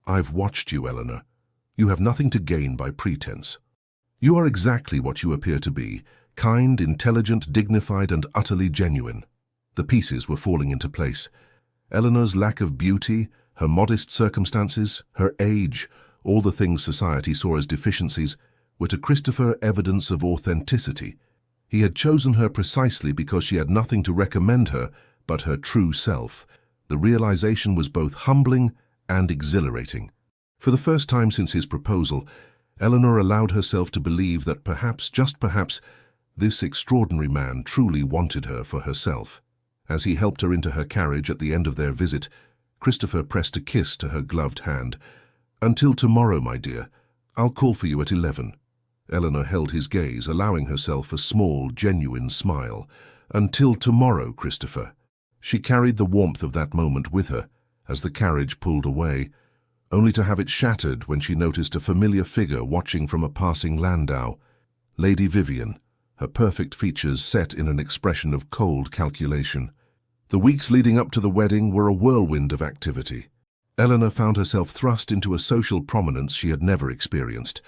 A: I've watched you, Eleanor. You have nothing to gain by pretense. You are exactly what you appear to be, kind, intelligent, dignified, and utterly genuine. The pieces were falling into place. Eleanor's lack of beauty, her modest circumstances, her age, all the things society saw as deficiencies, were to Christopher evidence of authenticity. He had chosen her precisely because she had nothing to recommend her but her true self. The realization was both humbling and exhilarating. For the first time since his proposal, Eleanor allowed herself to believe that perhaps, just perhaps, this extraordinary man truly wanted her for herself. As he helped her into her carriage at the end of their visit, Christopher pressed a kiss to her gloved hand. Until tomorrow, my dear. I'll call for you at 11. Eleanor held his gaze, allowing herself a small, genuine smile. Until tomorrow, Christopher. She carried the warmth of that moment with her as the carriage pulled away, only to have it shattered when she noticed a familiar figure watching from a passing landau. Lady Vivian, her perfect features set in an expression of cold calculation. The weeks leading up to the wedding were a whirlwind of activity. Eleanor found herself thrust into a social prominence she had never experienced.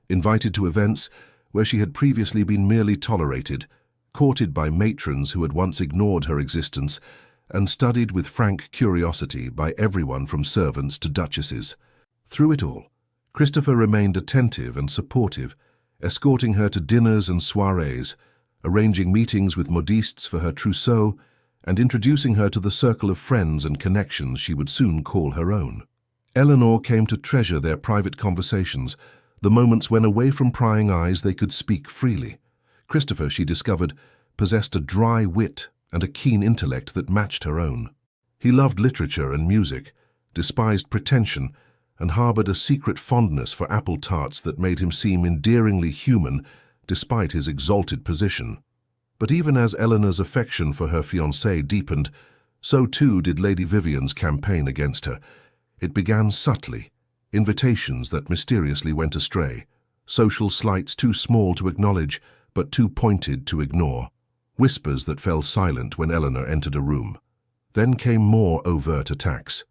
A: Invited to events, where she had previously been merely tolerated, courted by matrons who had once ignored her existence, and studied with frank curiosity by everyone from servants to duchesses. Through it all, Christopher remained attentive and supportive, escorting her to dinners and soirees, arranging meetings with modistes for her trousseau, and introducing her to the circle of friends and connections she would soon call her own. Eleanor came to treasure their private conversations, the moments when away from prying eyes they could speak freely. Christopher, she discovered, possessed a dry wit and a keen intellect that matched her own. He loved literature and music, despised pretension, and harbored a secret fondness for apple tarts that made him seem endearingly human despite his exalted position. But even as Eleanor's affection for her fiancé deepened, so too did Lady Vivian's campaign against her. It began subtly, invitations that mysteriously went astray, social slights too small to acknowledge but too pointed to ignore, whispers that fell silent when Eleanor entered a room. Then came more overt attacks.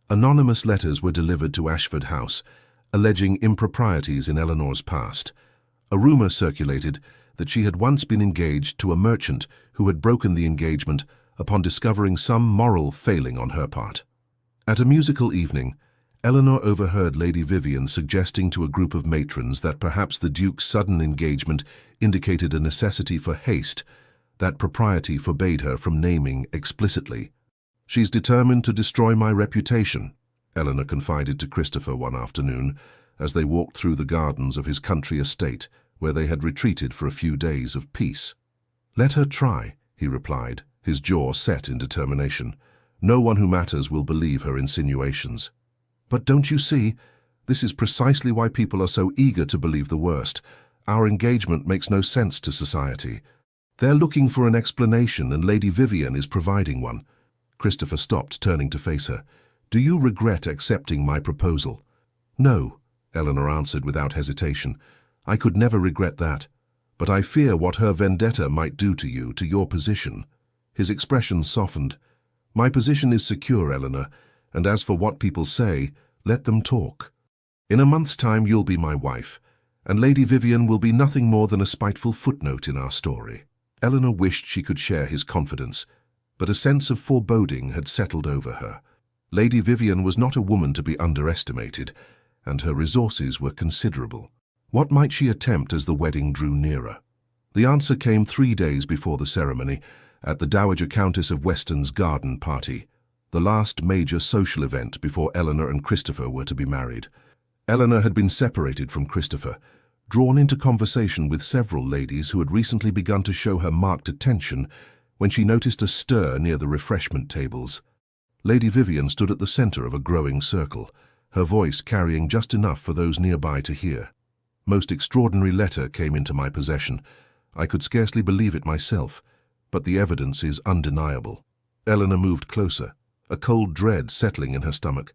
A: Anonymous letters were delivered to Ashford House, alleging improprieties in Eleanor's past. A rumour circulated that she had once been engaged to a merchant who had broken the engagement upon discovering some moral failing on her part. At a musical evening, Eleanor overheard Lady Vivian suggesting to a group of matrons that perhaps the Duke's sudden engagement indicated a necessity for haste that propriety forbade her from naming explicitly. "She's determined to destroy my reputation," Eleanor confided to Christopher one afternoon as they walked through the gardens of his country estate, where they had retreated for a few days of peace. "Let her try," he replied, his jaw set in determination. "No one who matters will believe her insinuations." "But don't you see? This is precisely why people are so eager to believe the worst. Our engagement makes no sense to society. They're looking for an explanation, and Lady Vivian is providing one." Christopher stopped, turning to face her. "Do you regret accepting my proposal?" "No," Eleanor answered without hesitation. "I could never regret that. But I fear what her vendetta might do to you, to your position." His expression softened. "My position is secure, Eleanor, and as for what people say, let them talk. In a month's time you'll be my wife, and Lady Vivian will be nothing more than a spiteful footnote in our story." Eleanor wished she could share his confidence, but a sense of foreboding had settled over her. Lady Vivian was not a woman to be underestimated, and her resources were considerable. What might she attempt as the wedding drew nearer? The answer came 3 days before the ceremony, at the Dowager Countess of Weston's garden party, the last major social event before Eleanor and Christopher were to be married. Eleanor had been separated from Christopher, drawn into conversation with several ladies who had recently begun to show her marked attention when she noticed a stir near the refreshment tables. Lady Vivian stood at the centre of a growing circle, her voice carrying just enough for those nearby to hear. "Most extraordinary letter came into my possession. I could scarcely believe it myself, but the evidence is undeniable." Eleanor moved closer, a cold dread settling in her stomach.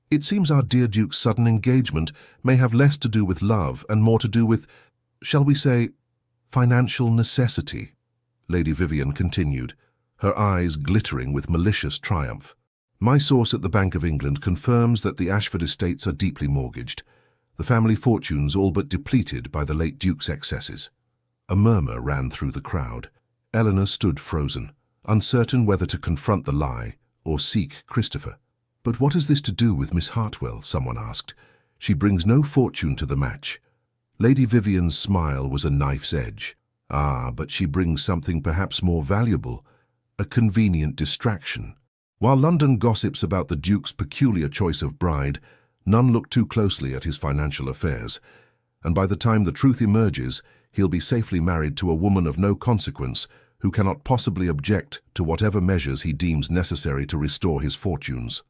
A: "It seems our dear Duke's sudden engagement may have less to do with love and more to do with, shall we say, financial necessity," Lady Vivian continued, her eyes glittering with malicious triumph. "My source at the Bank of England confirms that the Ashford estates are deeply mortgaged, the family fortunes all but depleted by the late Duke's excesses." A murmur ran through the crowd. Eleanor stood frozen, uncertain whether to confront the lie or seek Christopher. "But what has this to do with Miss Hartwell?" someone asked. "She brings no fortune to the match." Lady Vivian's smile was a knife's edge. "Ah, but she brings something perhaps more valuable, a convenient distraction." While London gossips about the Duke's peculiar choice of bride, none look too closely at his financial affairs, and by the time the truth emerges, he'll be safely married to a woman of no consequence who cannot possibly object to whatever measures he deems necessary to restore his fortunes.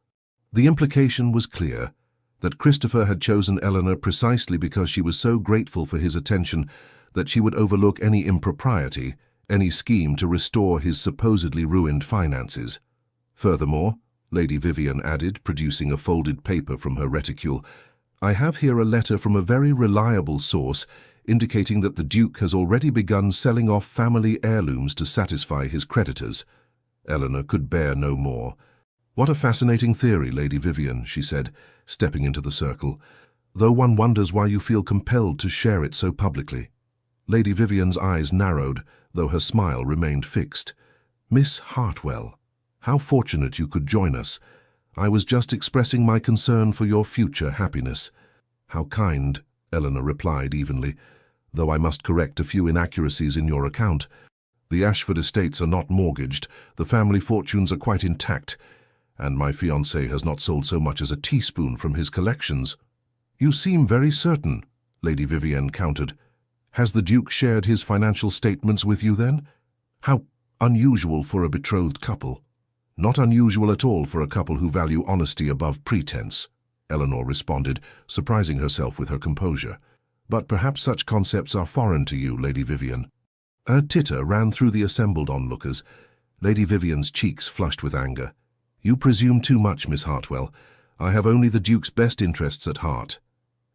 A: The implication was clear, that Christopher had chosen Eleanor precisely because she was so grateful for his attention that she would overlook any impropriety, any scheme to restore his supposedly ruined finances. Furthermore, Lady Vivian added, producing a folded paper from her reticule, "I have here a letter from a very reliable source indicating that the Duke has already begun selling off family heirlooms to satisfy his creditors." Eleanor could bear no more. "What a fascinating theory, Lady Vivian," she said, stepping into the circle, "though one wonders why you feel compelled to share it so publicly." Lady Vivian's eyes narrowed, though her smile remained fixed. "Miss Hartwell, how fortunate you could join us. I was just expressing my concern for your future happiness." "How kind," Eleanor replied evenly, "though I must correct a few inaccuracies in your account. The Ashford estates are not mortgaged, the family fortunes are quite intact, and my fiancé has not sold so much as a teaspoon from his collections." "You seem very certain," Lady Vivian countered. "Has the Duke shared his financial statements with you then?" "How unusual for a betrothed couple." "Not unusual at all for a couple who value honesty above pretense," Eleanor responded, surprising herself with her composure. "But perhaps such concepts are foreign to you, Lady Vivian." A titter ran through the assembled onlookers. Lady Vivian's cheeks flushed with anger. "You presume too much, Miss Hartwell. I have only the Duke's best interests at heart."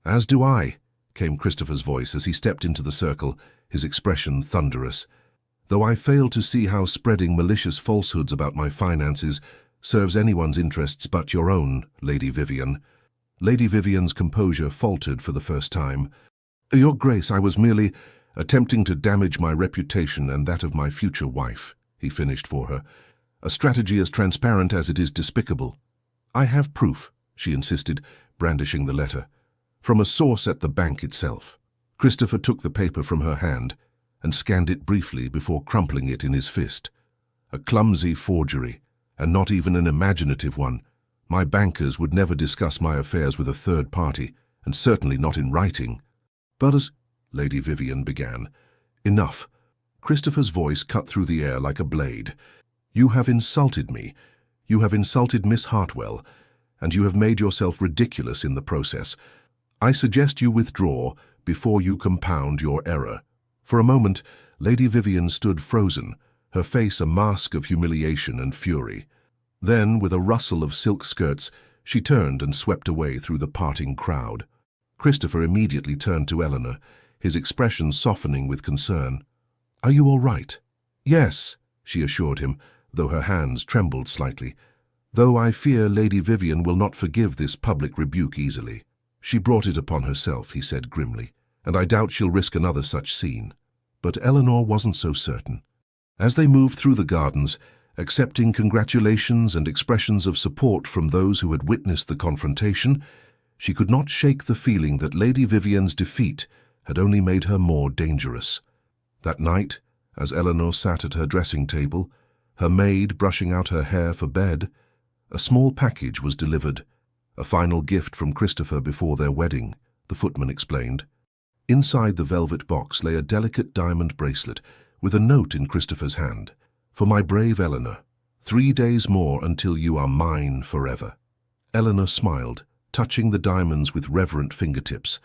A: "As do I," came Christopher's voice as he stepped into the circle, his expression thunderous. "Though I fail to see how spreading malicious falsehoods about my finances serves anyone's interests but your own, Lady Vivian." Lady Vivian's composure faltered for the first time. "Your Grace, I was merely attempting to damage my reputation and that of my future wife," he finished for her. "A strategy as transparent as it is despicable." "I have proof," she insisted, brandishing the letter. "From a source at the bank itself." Christopher took the paper from her hand and scanned it briefly before crumpling it in his fist. "A clumsy forgery, and not even an imaginative one. My bankers would never discuss my affairs with a third party, and certainly not in writing." "But as—" Lady Vivian began. "Enough." Christopher's voice cut through the air like a blade. "You have insulted me. You have insulted Miss Hartwell, and you have made yourself ridiculous in the process. I suggest you withdraw before you compound your error." For a moment, Lady Vivian stood frozen, her face a mask of humiliation and fury. Then, with a rustle of silk skirts, she turned and swept away through the parting crowd. Christopher immediately turned to Eleanor, his expression softening with concern. "Are you all right?" "Yes," she assured him, though her hands trembled slightly. "Though I fear Lady Vivian will not forgive this public rebuke easily." "She brought it upon herself," he said grimly, "and I doubt she'll risk another such scene." But Eleanor wasn't so certain. As they moved through the gardens, accepting congratulations and expressions of support from those who had witnessed the confrontation, she could not shake the feeling that Lady Vivian's defeat had only made her more dangerous. That night, as Eleanor sat at her dressing table, her maid brushing out her hair for bed, a small package was delivered, a final gift from Christopher before their wedding, the footman explained. Inside the velvet box lay a delicate diamond bracelet with a note in Christopher's hand. "For my brave Eleanor, 3 days more until you are mine forever." Eleanor smiled, touching the diamonds with reverent fingertips.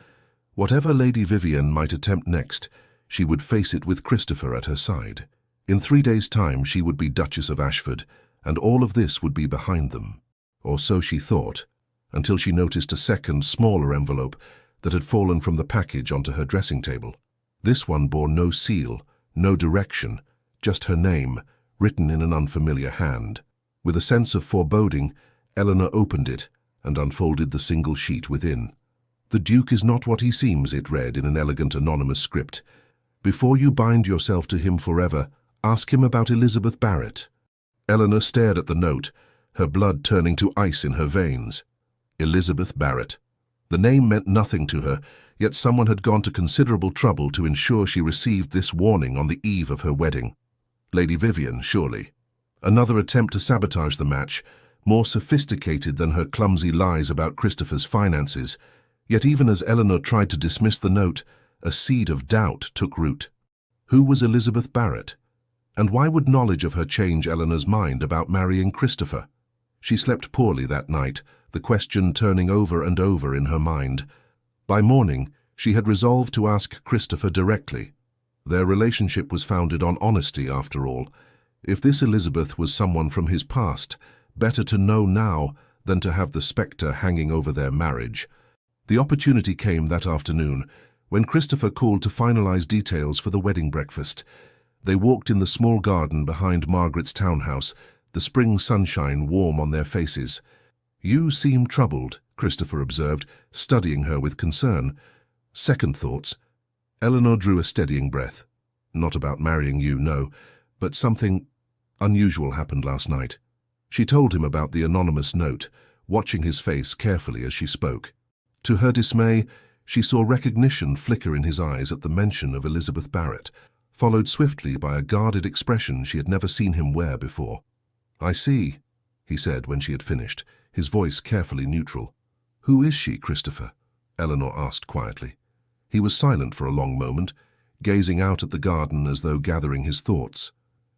A: Whatever Lady Vivian might attempt next, she would face it with Christopher at her side. In 3 days' time she would be Duchess of Ashford, and all of this would be behind them. Or so she thought, until she noticed a second, smaller envelope that had fallen from the package onto her dressing table. This one bore no seal, no direction, just her name, written in an unfamiliar hand. With a sense of foreboding, Eleanor opened it and unfolded the single sheet within. "The Duke is not what he seems," it read in an elegant anonymous script. "Before you bind yourself to him forever, ask him about Elizabeth Barrett." Eleanor stared at the note, her blood turning to ice in her veins. Elizabeth Barrett. The name meant nothing to her, yet someone had gone to considerable trouble to ensure she received this warning on the eve of her wedding. Lady Vivian, surely. Another attempt to sabotage the match, more sophisticated than her clumsy lies about Christopher's finances. Yet even as Eleanor tried to dismiss the note, a seed of doubt took root. Who was Elizabeth Barrett? And why would knowledge of her change Eleanor's mind about marrying Christopher? She slept poorly that night, the question turning over and over in her mind. By morning, she had resolved to ask Christopher directly. Their relationship was founded on honesty, after all. If this Elizabeth was someone from his past, better to know now than to have the spectre hanging over their marriage. The opportunity came that afternoon, when Christopher called to finalize details for the wedding breakfast. They walked in the small garden behind Margaret's townhouse, the spring sunshine warm on their faces. "You seem troubled," Christopher observed, studying her with concern. "Second thoughts." Eleanor drew a steadying breath. Not about marrying you, no, but something unusual happened last night. She told him about the anonymous note, watching his face carefully as she spoke. To her dismay, she saw recognition flicker in his eyes at the mention of Elizabeth Barrett, followed swiftly by a guarded expression she had never seen him wear before. "I see," he said when she had finished, his voice carefully neutral. "Who is she, Christopher?" Eleanor asked quietly. He was silent for a long moment, gazing out at the garden as though gathering his thoughts.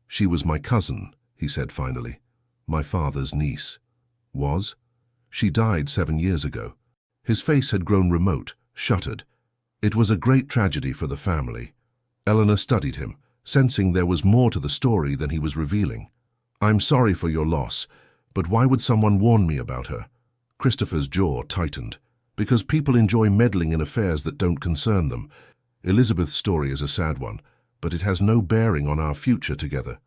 A: "She was my cousin," he said finally. "My father's niece." "Was?" "She died 7 years ago." His face had grown remote, shuttered. It was a great tragedy for the family. Eleanor studied him, sensing there was more to the story than he was revealing. "I'm sorry for your loss, but why would someone warn me about her?" Christopher's jaw tightened. "Because people enjoy meddling in affairs that don't concern them. Elizabeth's story is a sad one, but it has no bearing on our future together."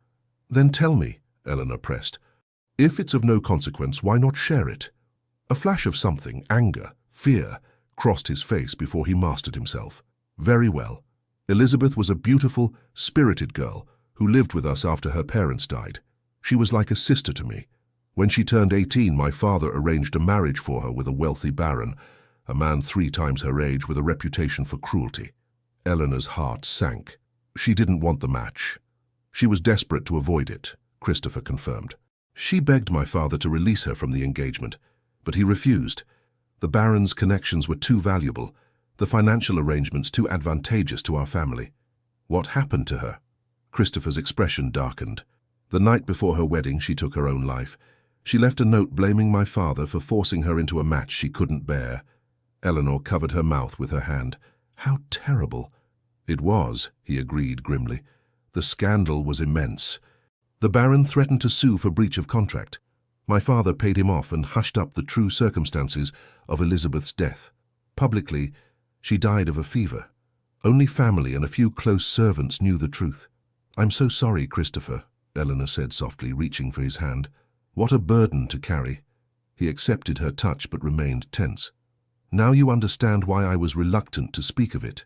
A: "Then tell me," Eleanor pressed. "If it's of no consequence, why not share it?" A flash of something, anger, fear, crossed his face before he mastered himself. "Very well. Elizabeth was a beautiful, spirited girl who lived with us after her parents died. She was like a sister to me. When she turned 18, my father arranged a marriage for her with a wealthy baron, a man 3 times her age with a reputation for cruelty." Eleanor's heart sank. She didn't want the match. She was desperate to avoid it, Christopher confirmed. "She begged my father to release her from the engagement, but he refused. The baron's connections were too valuable, the financial arrangements too advantageous to our family." "What happened to her?" Christopher's expression darkened. "The night before her wedding, she took her own life. She left a note blaming my father for forcing her into a match she couldn't bear." Eleanor covered her mouth with her hand. "How terrible!" "It was," he agreed grimly. "The scandal was immense. The baron threatened to sue for breach of contract. My father paid him off and hushed up the true circumstances of Elizabeth's death. Publicly, she died of a fever. Only family and a few close servants knew the truth." "I'm so sorry, Christopher," Eleanor said softly, reaching for his hand. "What a burden to carry." He accepted her touch but remained tense. "Now you understand why I was reluctant to speak of it.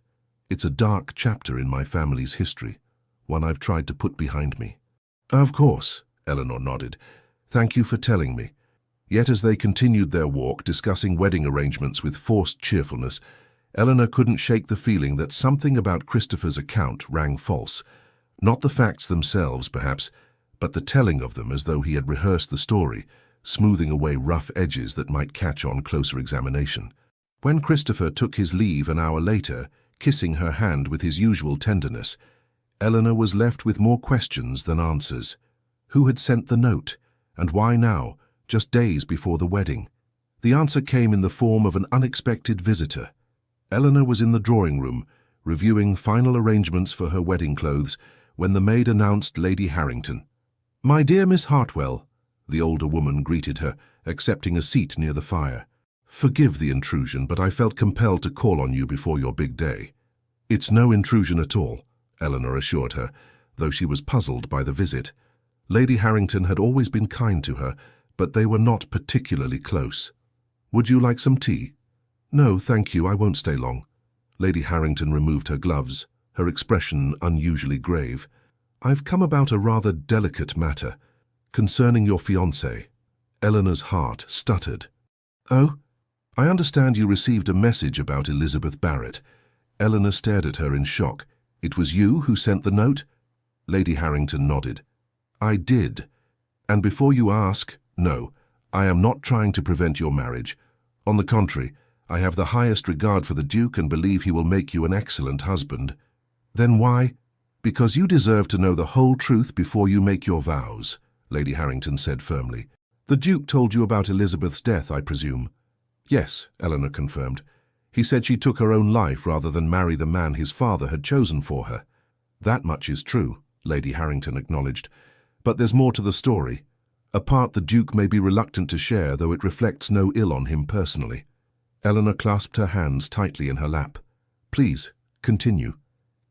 A: It's a dark chapter in my family's history, one I've tried to put behind me." "Of course," Eleanor nodded. "Thank you for telling me." Yet as they continued their walk, discussing wedding arrangements with forced cheerfulness, Eleanor couldn't shake the feeling that something about Christopher's account rang false. Not the facts themselves, perhaps, but the telling of them as though he had rehearsed the story, smoothing away rough edges that might catch on closer examination. When Christopher took his leave an hour later, kissing her hand with his usual tenderness, Eleanor was left with more questions than answers. Who had sent the note? And why now, just days before the wedding? The answer came in the form of an unexpected visitor. Eleanor was in the drawing room, reviewing final arrangements for her wedding clothes, when the maid announced Lady Harrington. "My dear Miss Hartwell," the older woman greeted her, accepting a seat near the fire. "Forgive the intrusion, but I felt compelled to call on you before your big day." "It's no intrusion at all," Eleanor assured her, though she was puzzled by the visit. Lady Harrington had always been kind to her, but they were not particularly close. "Would you like some tea?" "No, thank you, I won't stay long." Lady Harrington removed her gloves, her expression unusually grave. "I've come about a rather delicate matter, concerning your fiancé." Eleanor's heart stuttered. "Oh? I understand you received a message about Elizabeth Barrett." Eleanor stared at her in shock. "It was you who sent the note?" Lady Harrington nodded. "I did. And before you ask, no, I am not trying to prevent your marriage. On the contrary, I have the highest regard for the Duke and believe he will make you an excellent husband." "Then why?" "Because you deserve to know the whole truth before you make your vows," Lady Harrington said firmly. "The Duke told you about Elizabeth's death, I presume?" "Yes," Eleanor confirmed. "He said she took her own life rather than marry the man his father had chosen for her." "That much is true," Lady Harrington acknowledged. "But there's more to the story. A part the Duke may be reluctant to share, though it reflects no ill on him personally." Eleanor clasped her hands tightly in her lap. "Please, continue."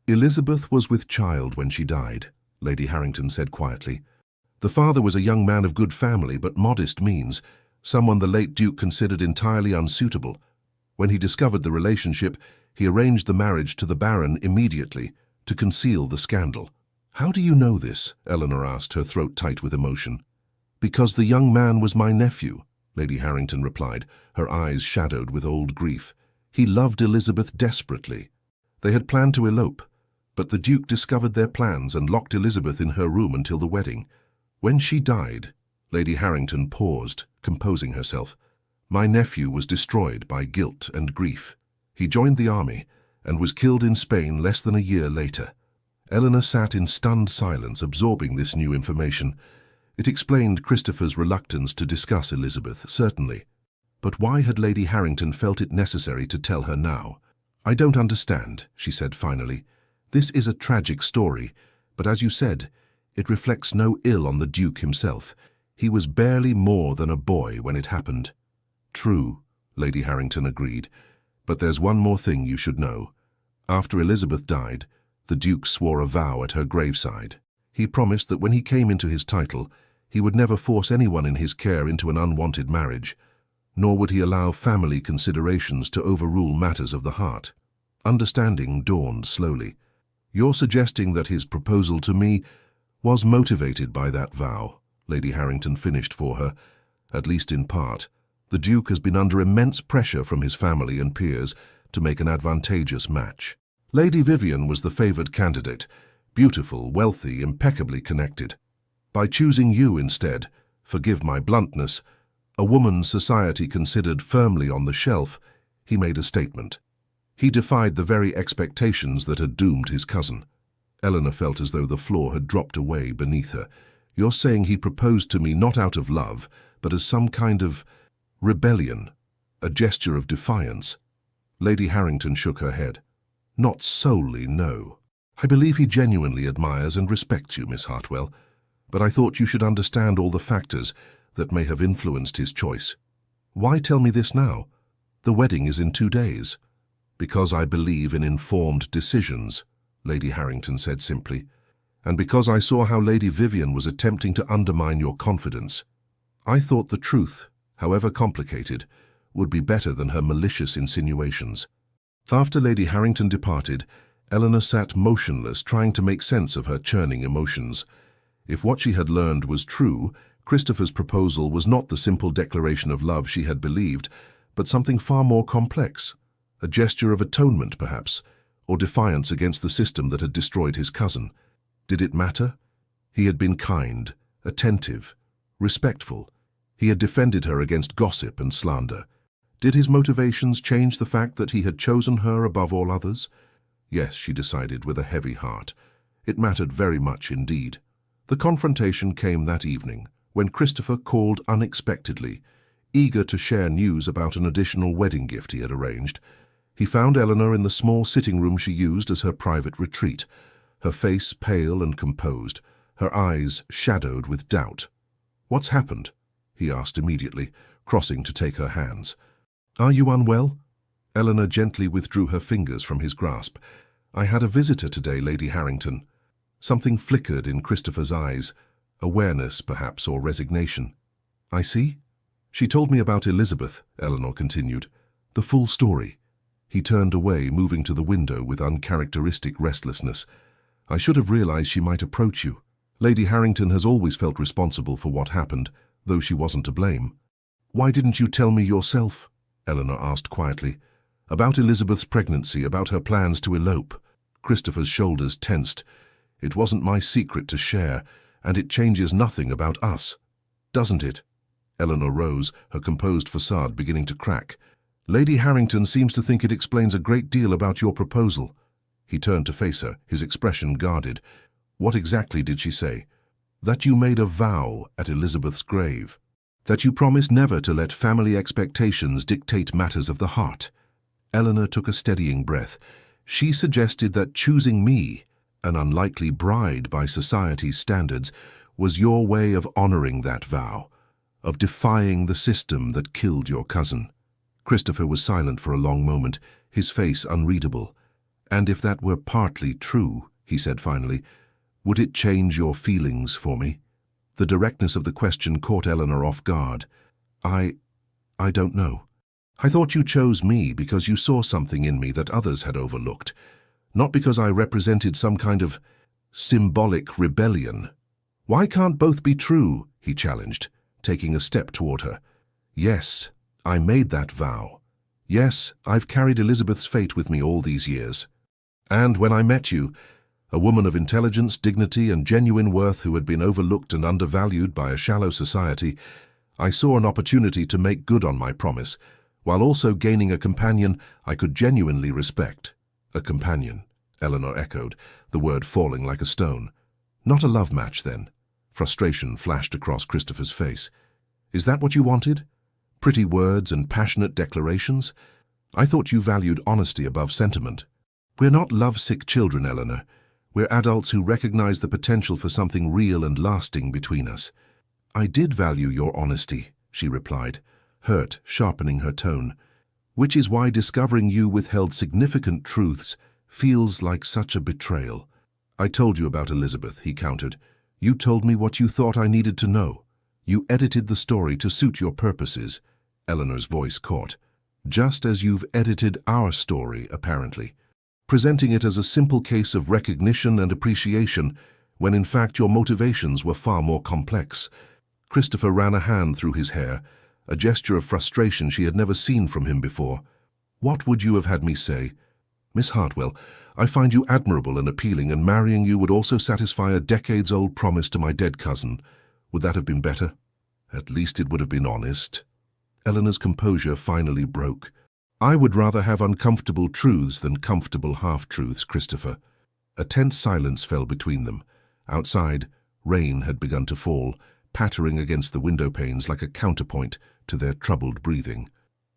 A: "Elizabeth was with child when she died," Lady Harrington said quietly. "The father was a young man of good family but modest means, someone the late Duke considered entirely unsuitable. When he discovered the relationship, he arranged the marriage to the Baron immediately to conceal the scandal. "How do you know this?" Eleanor asked, her throat tight with emotion. "Because the young man was my nephew," Lady Harrington replied, her eyes shadowed with old grief. "He loved Elizabeth desperately. They had planned to elope, but the Duke discovered their plans and locked Elizabeth in her room until the wedding. When she died," Lady Harrington paused, composing herself, "my nephew was destroyed by guilt and grief. He joined the army and was killed in Spain less than a year later." Eleanor sat in stunned silence, absorbing this new information. It explained Christopher's reluctance to discuss Elizabeth, certainly. But why had Lady Harrington felt it necessary to tell her now? "I don't understand," she said finally. "This is a tragic story, but as you said, it reflects no ill on the Duke himself. He was barely more than a boy when it happened." "True," Lady Harrington agreed. "But there's one more thing you should know. After Elizabeth died, the Duke swore a vow at her graveside. He promised that when he came into his title, he would never force anyone in his care into an unwanted marriage, nor would he allow family considerations to overrule matters of the heart." Understanding dawned slowly. "You're suggesting that his proposal to me was motivated by that vow," Lady Harrington finished for her, "at least in part. The Duke has been under immense pressure from his family and peers to make an advantageous match. Lady Vivian was the favoured candidate, beautiful, wealthy, impeccably connected. By choosing you instead, forgive my bluntness, a woman society considered firmly on the shelf, he made a statement. He defied the very expectations that had doomed his cousin." Eleanor felt as though the floor had dropped away beneath her. "You're saying he proposed to me not out of love, but as some kind of rebellion, a gesture of defiance?" Lady Harrington shook her head. "Not solely, no. I believe he genuinely admires and respects you, Miss Hartwell, but I thought you should understand all the factors that may have influenced his choice." "Why tell me this now? The wedding is in 2 days." "Because I believe in informed decisions," Lady Harrington said simply, "and because I saw how Lady Vivian was attempting to undermine your confidence. I thought the truth, however complicated, would be better than her malicious insinuations." After Lady Harrington departed, Eleanor sat motionless, trying to make sense of her churning emotions. If what she had learned was true, Christopher's proposal was not the simple declaration of love she had believed, but something far more complex. A gesture of atonement, perhaps, or defiance against the system that had destroyed his cousin. Did it matter? He had been kind, attentive, respectful. He had defended her against gossip and slander. Did his motivations change the fact that he had chosen her above all others? Yes, she decided with a heavy heart. It mattered very much indeed. The confrontation came that evening, when Christopher called unexpectedly, eager to share news about an additional wedding gift he had arranged. He found Eleanor in the small sitting room she used as her private retreat, her face pale and composed, her eyes shadowed with doubt. "What's happened?" he asked immediately, crossing to take her hands. "Are you unwell?" Eleanor gently withdrew her fingers from his grasp. "I had a visitor today, Lady Harrington." Something flickered in Christopher's eyes, awareness perhaps, or resignation. "I see." "She told me about Elizabeth," Eleanor continued. "The full story." He turned away, moving to the window with uncharacteristic restlessness. "I should have realized she might approach you. Lady Harrington has always felt responsible for what happened, though she wasn't to blame." "Why didn't you tell me yourself?" Eleanor asked quietly. "About Elizabeth's pregnancy, about her plans to elope." Christopher's shoulders tensed. "It wasn't my secret to share, and it changes nothing about us." "Doesn't it?" Eleanor rose, her composed facade beginning to crack. "Lady Harrington seems to think it explains a great deal about your proposal." He turned to face her, his expression guarded. "What exactly did she say?" "That you made a vow at Elizabeth's grave. That you promised never to let family expectations dictate matters of the heart." Eleanor took a steadying breath. "She suggested that choosing me, an unlikely bride by society's standards, was your way of honoring that vow, of defying the system that killed your cousin." Christopher was silent for a long moment, his face unreadable. "And if that were partly true," he said finally, "would it change your feelings for me?" The directness of the question caught Eleanor off guard. I don't know." I thought you chose me because you saw something in me that others had overlooked, not because I represented some kind of symbolic rebellion. Why can't both be true? He challenged, taking a step toward her. Yes, I made that vow. Yes, I've carried Elizabeth's fate with me all these years. And when I met you, a woman of intelligence, dignity, and genuine worth who had been overlooked and undervalued by a shallow society, I saw an opportunity to make good on my promise, while also gaining a companion I could genuinely respect. A companion, Eleanor echoed, the word falling like a stone. Not a love match, then? Frustration flashed across Christopher's face. Is that what you wanted? Pretty words and passionate declarations? I thought you valued honesty above sentiment. We're not lovesick children, Eleanor. We're adults who recognize the potential for something real and lasting between us. I did value your honesty, she replied, hurt, sharpening her tone. Which is why discovering you withheld significant truths feels like such a betrayal. I told you about Elizabeth, he countered. You told me what you thought I needed to know. You edited the story to suit your purposes. Eleanor's voice caught. Just as you've edited our story, apparently. Presenting it as a simple case of recognition and appreciation, when in fact your motivations were far more complex. Christopher ran a hand through his hair, a gesture of frustration she had never seen from him before. What would you have had me say? Miss Hartwell, I find you admirable and appealing, and marrying you would also satisfy a decades-old promise to my dead cousin. Would that have been better? At least it would have been honest. Eleanor's composure finally broke. I would rather have uncomfortable truths than comfortable half-truths, Christopher. A tense silence fell between them. Outside, rain had begun to fall, pattering against the window panes like a counterpoint to their troubled breathing.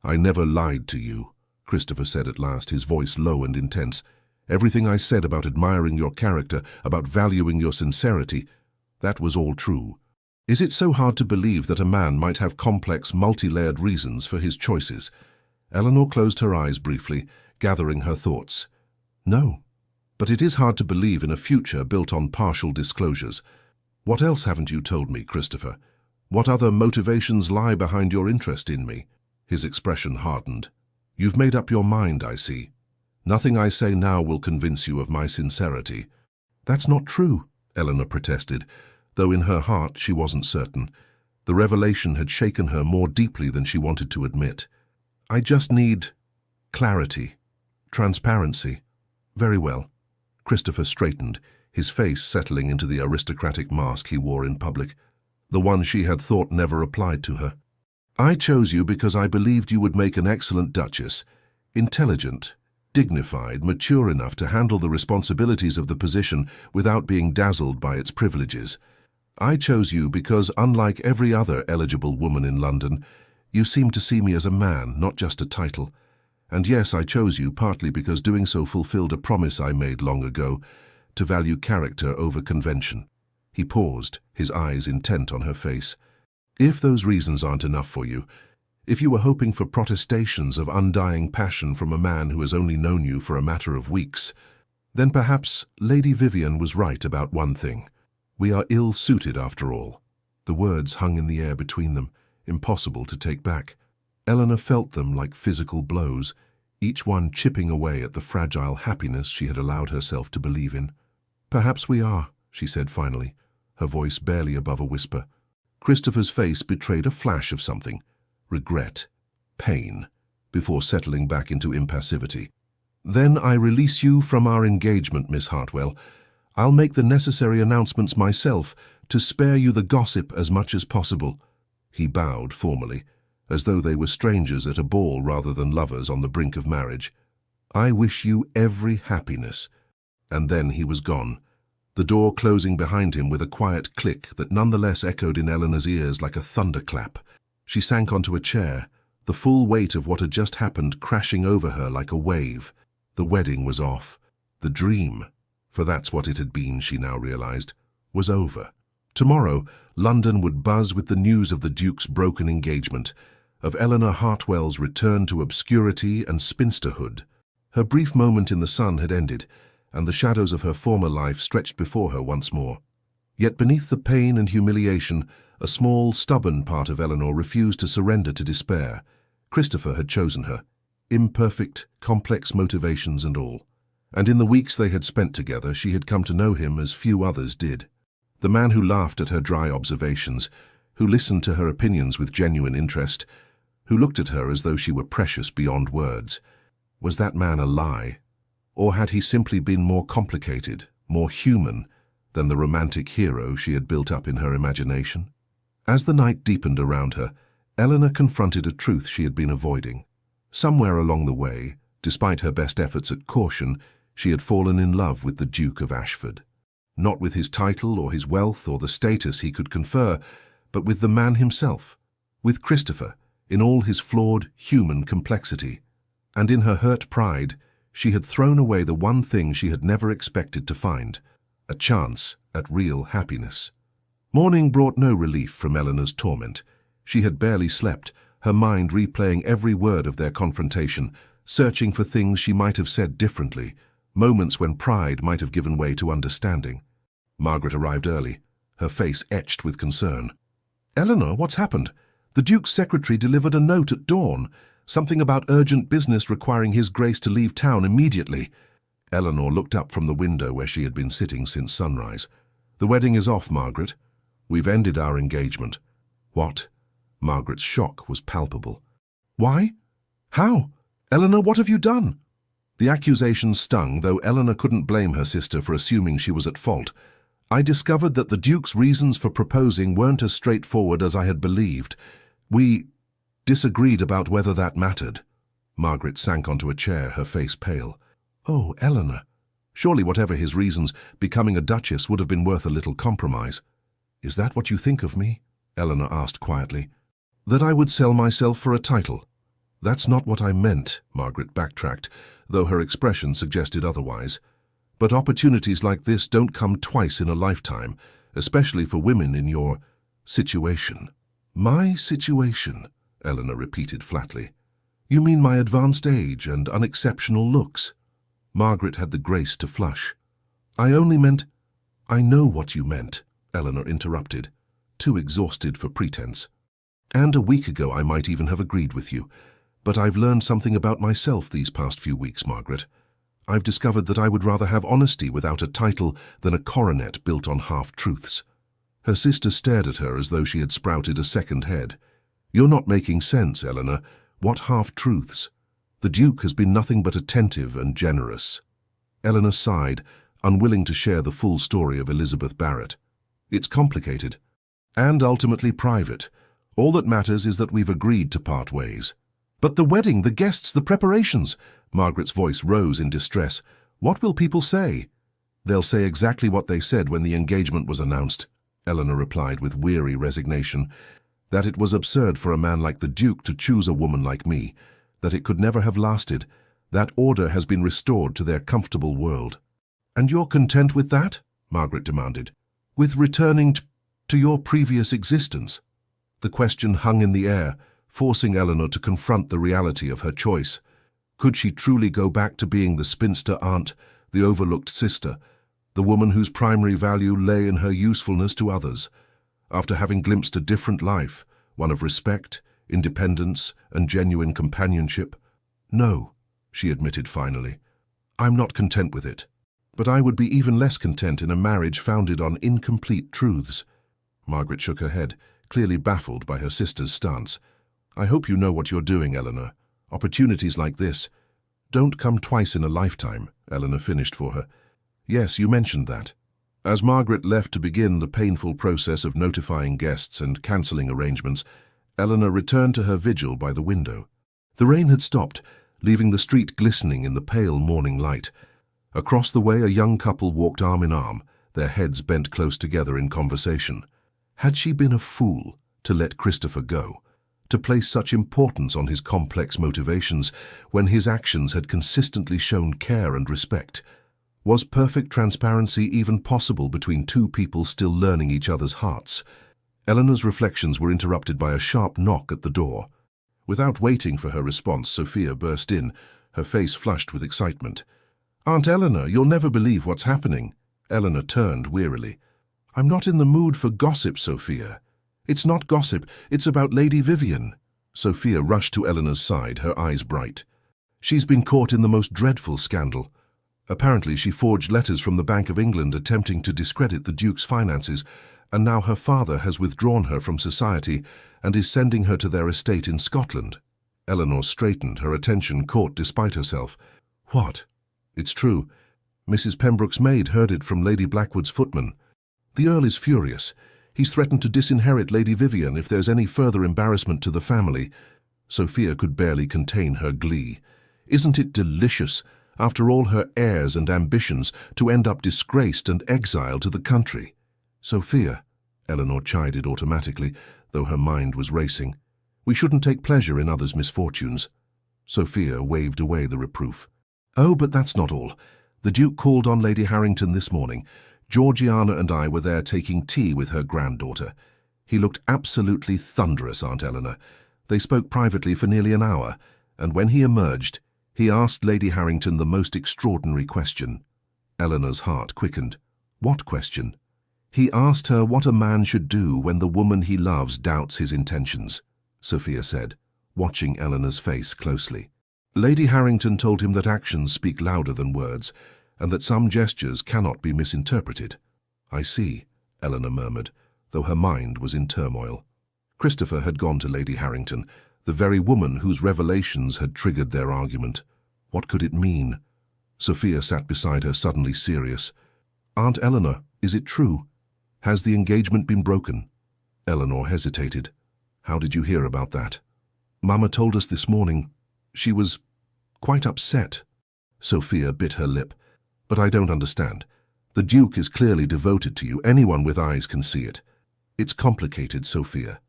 A: I never lied to you, Christopher said at last, his voice low and intense. Everything I said about admiring your character, about valuing your sincerity, that was all true. Is it so hard to believe that a man might have complex, multi-layered reasons for his choices? Eleanor closed her eyes briefly, gathering her thoughts. No, but it is hard to believe in a future built on partial disclosures. What else haven't you told me, Christopher? What other motivations lie behind your interest in me? His expression hardened. You've made up your mind, I see. Nothing I say now will convince you of my sincerity. That's not true, Eleanor protested, though in her heart she wasn't certain. The revelation had shaken her more deeply than she wanted to admit. I just need clarity, transparency. Very well. Christopher straightened, his face settling into the aristocratic mask he wore in public, the one she had thought never applied to her. I chose you because I believed you would make an excellent duchess, intelligent, dignified, mature enough to handle the responsibilities of the position without being dazzled by its privileges. I chose you because, unlike every other eligible woman in London, you seem to see me as a man, not just a title. And yes, I chose you partly because doing so fulfilled a promise I made long ago, to value character over convention. He paused, his eyes intent on her face. If those reasons aren't enough for you, if you were hoping for protestations of undying passion from a man who has only known you for a matter of weeks, then perhaps Lady Vivian was right about one thing. We are ill-suited after all. The words hung in the air between them, impossible to take back. Eleanor felt them like physical blows, each one chipping away at the fragile happiness she had allowed herself to believe in. Perhaps we are, she said finally, her voice barely above a whisper. Christopher's face betrayed a flash of something. Regret, pain, before settling back into impassivity. Then I release you from our engagement, Miss Hartwell. I'll make the necessary announcements myself to spare you the gossip as much as possible. He bowed formally, as though they were strangers at a ball rather than lovers on the brink of marriage. I wish you every happiness. And then he was gone, the door closing behind him with a quiet click that nonetheless echoed in Eleanor's ears like a thunderclap. She sank onto a chair, the full weight of what had just happened crashing over her like a wave. The wedding was off. The dream, for that's what it had been, she now realized, was over. Tomorrow, London would buzz with the news of the Duke's broken engagement, of Eleanor Hartwell's return to obscurity and spinsterhood. Her brief moment in the sun had ended, and the shadows of her former life stretched before her once more. Yet beneath the pain and humiliation, a small, stubborn part of Eleanor refused to surrender to despair. Christopher had chosen her, imperfect, complex motivations and all. And in the weeks they had spent together, she had come to know him as few others did. The man who laughed at her dry observations, who listened to her opinions with genuine interest, who looked at her as though she were precious beyond words. Was that man a lie? Or had he simply been more complicated, more human, than the romantic hero she had built up in her imagination? As the night deepened around her, Eleanor confronted a truth she had been avoiding. Somewhere along the way, despite her best efforts at caution, she had fallen in love with the Duke of Ashford. Not with his title or his wealth or the status he could confer, but with the man himself, with Christopher, in all his flawed, human complexity. And in her hurt pride, she had thrown away the one thing she had never expected to find, a chance at real happiness. Morning brought no relief from Eleanor's torment. She had barely slept, her mind replaying every word of their confrontation, searching for things she might have said differently, moments when pride might have given way to understanding. Margaret arrived early, her face etched with concern. "Eleanor, what's happened? The Duke's secretary delivered a note at dawn, something about urgent business requiring His Grace to leave town immediately." Eleanor looked up from the window where she had been sitting since sunrise. "The wedding is off, Margaret. We've ended our engagement." "What?" Margaret's shock was palpable. "Why? How? Eleanor, what have you done?" The accusation stung, though Eleanor couldn't blame her sister for assuming she was at fault. "I discovered that the Duke's reasons for proposing weren't as straightforward as I had believed. We disagreed about whether that mattered." Margaret sank onto a chair, her face pale. "Oh, Eleanor. Surely whatever his reasons, becoming a duchess would have been worth a little compromise." "Is that what you think of me?" Eleanor asked quietly. "That I would sell myself for a title?" "That's not what I meant," Margaret backtracked, though her expression suggested otherwise. "But opportunities like this don't come twice in a lifetime, especially for women in your situation." "My situation?" Eleanor repeated flatly. "You mean my advanced age and unexceptional looks?" Margaret had the grace to flush. "I only meant—" "I know what you meant," Eleanor interrupted, too exhausted for pretense. "And a week ago I might even have agreed with you. But I've learned something about myself these past few weeks, Margaret. I've discovered that I would rather have honesty without a title than a coronet built on half-truths." Her sister stared at her as though she had sprouted a second head. "You're not making sense, Eleanor. What half-truths? The Duke has been nothing but attentive and generous." Eleanor sighed, unwilling to share the full story of Elizabeth Barrett. "It's complicated. And ultimately private. All that matters is that we've agreed to part ways." "But the wedding, the guests, the preparations!" Margaret's voice rose in distress. "What will people say?" "They'll say exactly what they said when the engagement was announced," Eleanor replied with weary resignation. "That it was absurd for a man like the Duke to choose a woman like me, that it could never have lasted, that order has been restored to their comfortable world." "And you're content with that?" Margaret demanded. "With returning to your previous existence?" The question hung in the air, forcing Eleanor to confront the reality of her choice. Could she truly go back to being the spinster aunt, the overlooked sister, the woman whose primary value lay in her usefulness to others, after having glimpsed a different life, one of respect, independence, and genuine companionship? "No," she admitted finally. "I'm not content with it. But I would be even less content in a marriage founded on incomplete truths." Margaret shook her head, clearly baffled by her sister's stance. "I hope you know what you're doing, Eleanor. Opportunities like this don't come twice in a lifetime," Eleanor finished for her. "Yes, you mentioned that." As Margaret left to begin the painful process of notifying guests and cancelling arrangements, Eleanor returned to her vigil by the window. The rain had stopped, leaving the street glistening in the pale morning light. Across the way, a young couple walked arm in arm, their heads bent close together in conversation. Had she been a fool to let Christopher go, to place such importance on his complex motivations when his actions had consistently shown care and respect? Was perfect transparency even possible between two people still learning each other's hearts? Eleanor's reflections were interrupted by a sharp knock at the door. Without waiting for her response, Sophia burst in, her face flushed with excitement. "Aunt Eleanor, you'll never believe what's happening." Eleanor turned wearily. "I'm not in the mood for gossip, Sophia. It's not gossip, it's about Lady Vivian." Sophia rushed to Eleanor's side, her eyes bright. She's been caught in the most dreadful scandal. Apparently she forged letters from the Bank of England attempting to discredit the Duke's finances, and now her father has withdrawn her from society and is sending her to their estate in Scotland. Eleanor straightened, her attention caught despite herself. What? It's true. Mrs. Pembroke's maid heard it from Lady Blackwood's footman. The Earl is furious. He's threatened to disinherit Lady Vivian if there's any further embarrassment to the family. Sophia could barely contain her glee. Isn't it delicious, after all her airs and ambitions, to end up disgraced and exiled to the country? Sophia, Eleanor chided automatically, though her mind was racing. We shouldn't take pleasure in others' misfortunes. Sophia waved away the reproof. Oh, but that's not all. The Duke called on Lady Harrington this morning. Georgiana and I were there taking tea with her granddaughter. He looked absolutely thunderous, Aunt Eleanor. They spoke privately for nearly an hour, and when he emerged, he asked Lady Harrington the most extraordinary question. Eleanor's heart quickened. What question? He asked her what a man should do when the woman he loves doubts his intentions, Sophia said, watching Eleanor's face closely. Lady Harrington told him that actions speak louder than words, and that some gestures cannot be misinterpreted. I see, Eleanor murmured, though her mind was in turmoil. Christopher had gone to Lady Harrington, the very woman whose revelations had triggered their argument. What could it mean? Sophia sat beside her, suddenly serious. Aunt Eleanor, is it true? Has the engagement been broken? Eleanor hesitated. How did you hear about that? Mama told us this morning. She was quite upset. Sophia bit her lip. But I don't understand. The Duke is clearly devoted to you. Anyone with eyes can see it. It's complicated, Sophia.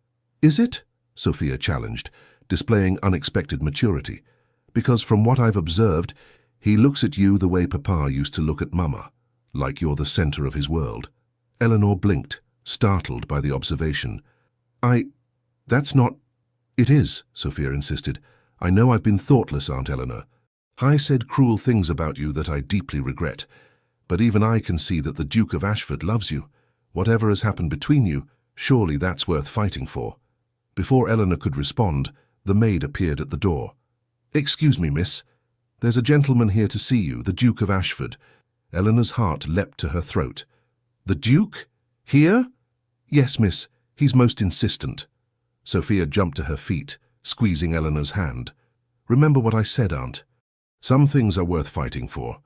A: Is it? Sophia challenged, displaying unexpected maturity. Because from what I've observed, he looks at you the way Papa used to look at Mama, like you're the center of his world. Eleanor blinked, startled by the observation. That's not... It is, Sophia insisted. I know I've been thoughtless, Aunt Eleanor. I said cruel things about you that I deeply regret. But even I can see that the Duke of Ashford loves you. Whatever has happened between you, surely that's worth fighting for. Before Eleanor could respond, the maid appeared at the door. Excuse me, miss. There's a gentleman here to see you, the Duke of Ashford. Eleanor's heart leapt to her throat. The Duke? Here? Yes, miss. He's most insistent. Sophia jumped to her feet, squeezing Eleanor's hand. Remember what I said, Aunt. Some things are worth fighting for.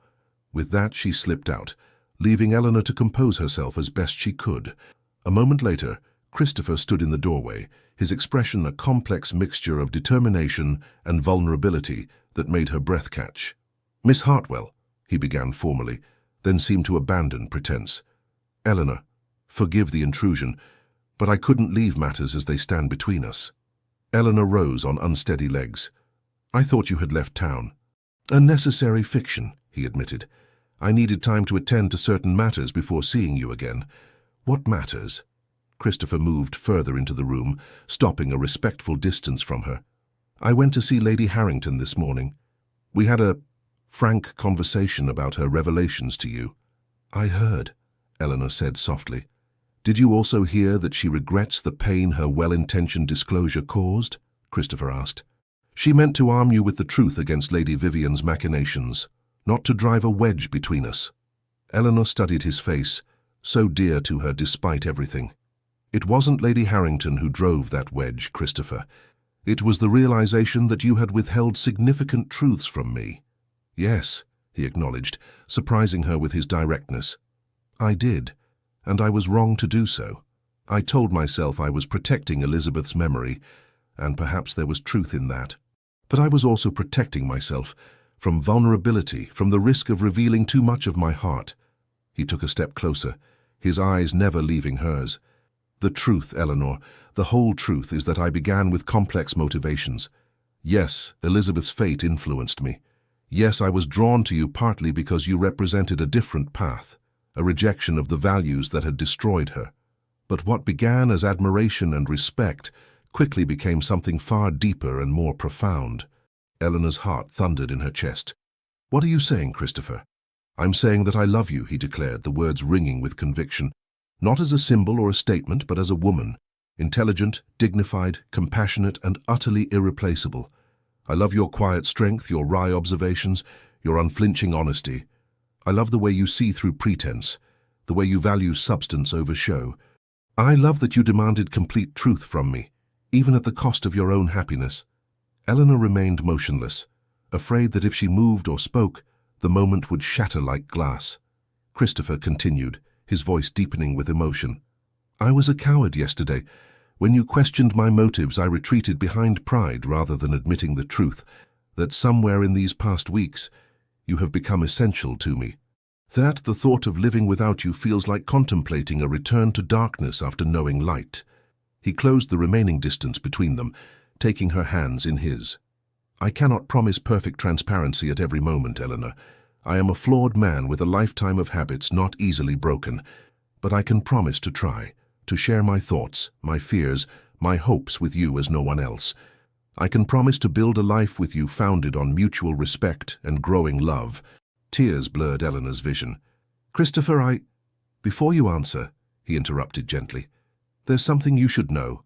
A: With that, she slipped out, leaving Eleanor to compose herself as best she could. A moment later, Christopher stood in the doorway, his expression a complex mixture of determination and vulnerability that made her breath catch. Miss Hartwell, he began formally, then seemed to abandon pretense. Eleanor, forgive the intrusion, but I couldn't leave matters as they stand between us. Eleanor rose on unsteady legs. I thought you had left town. A necessary fiction, he admitted. I needed time to attend to certain matters before seeing you again. What matters? Christopher moved further into the room, stopping a respectful distance from her. I went to see Lady Harrington this morning. We had a frank conversation about her revelations to you. I heard, Eleanor said softly. Did you also hear that she regrets the pain her well-intentioned disclosure caused? Christopher asked. She meant to arm you with the truth against Lady Vivian's machinations, not to drive a wedge between us. Eleanor studied his face, so dear to her despite everything. It wasn't Lady Harrington who drove that wedge, Christopher. It was the realization that you had withheld significant truths from me. Yes, he acknowledged, surprising her with his directness. I did, and I was wrong to do so. I told myself I was protecting Elizabeth's memory, and perhaps there was truth in that. But I was also protecting myself from vulnerability, from the risk of revealing too much of my heart. He took a step closer, his eyes never leaving hers. The truth, Eleanor, the whole truth is that I began with complex motivations. Yes, Elizabeth's fate influenced me. Yes, I was drawn to you partly because you represented a different path, a rejection of the values that had destroyed her. But what began as admiration and respect quickly became something far deeper and more profound. Eleanor's heart thundered in her chest. What are you saying, Christopher? I'm saying that I love you, he declared, the words ringing with conviction. Not as a symbol or a statement, but as a woman. Intelligent, dignified, compassionate, and utterly irreplaceable. I love your quiet strength, your wry observations, your unflinching honesty. I love the way you see through pretense, the way you value substance over show. I love that you demanded complete truth from me, even at the cost of your own happiness. Eleanor remained motionless, afraid that if she moved or spoke, the moment would shatter like glass. Christopher continued, his voice deepening with emotion. I was a coward yesterday. When you questioned my motives, I retreated behind pride rather than admitting the truth, that somewhere in these past weeks, you have become essential to me. That the thought of living without you feels like contemplating a return to darkness after knowing light. He closed the remaining distance between them, taking her hands in his. I cannot promise perfect transparency at every moment, Eleanor. I am a flawed man with a lifetime of habits not easily broken, but I can promise to try, to share my thoughts, my fears, my hopes with you as no one else. I can promise to build a life with you founded on mutual respect and growing love. Tears blurred Eleanor's vision. Christopher, Before you answer, he interrupted gently, there's something you should know.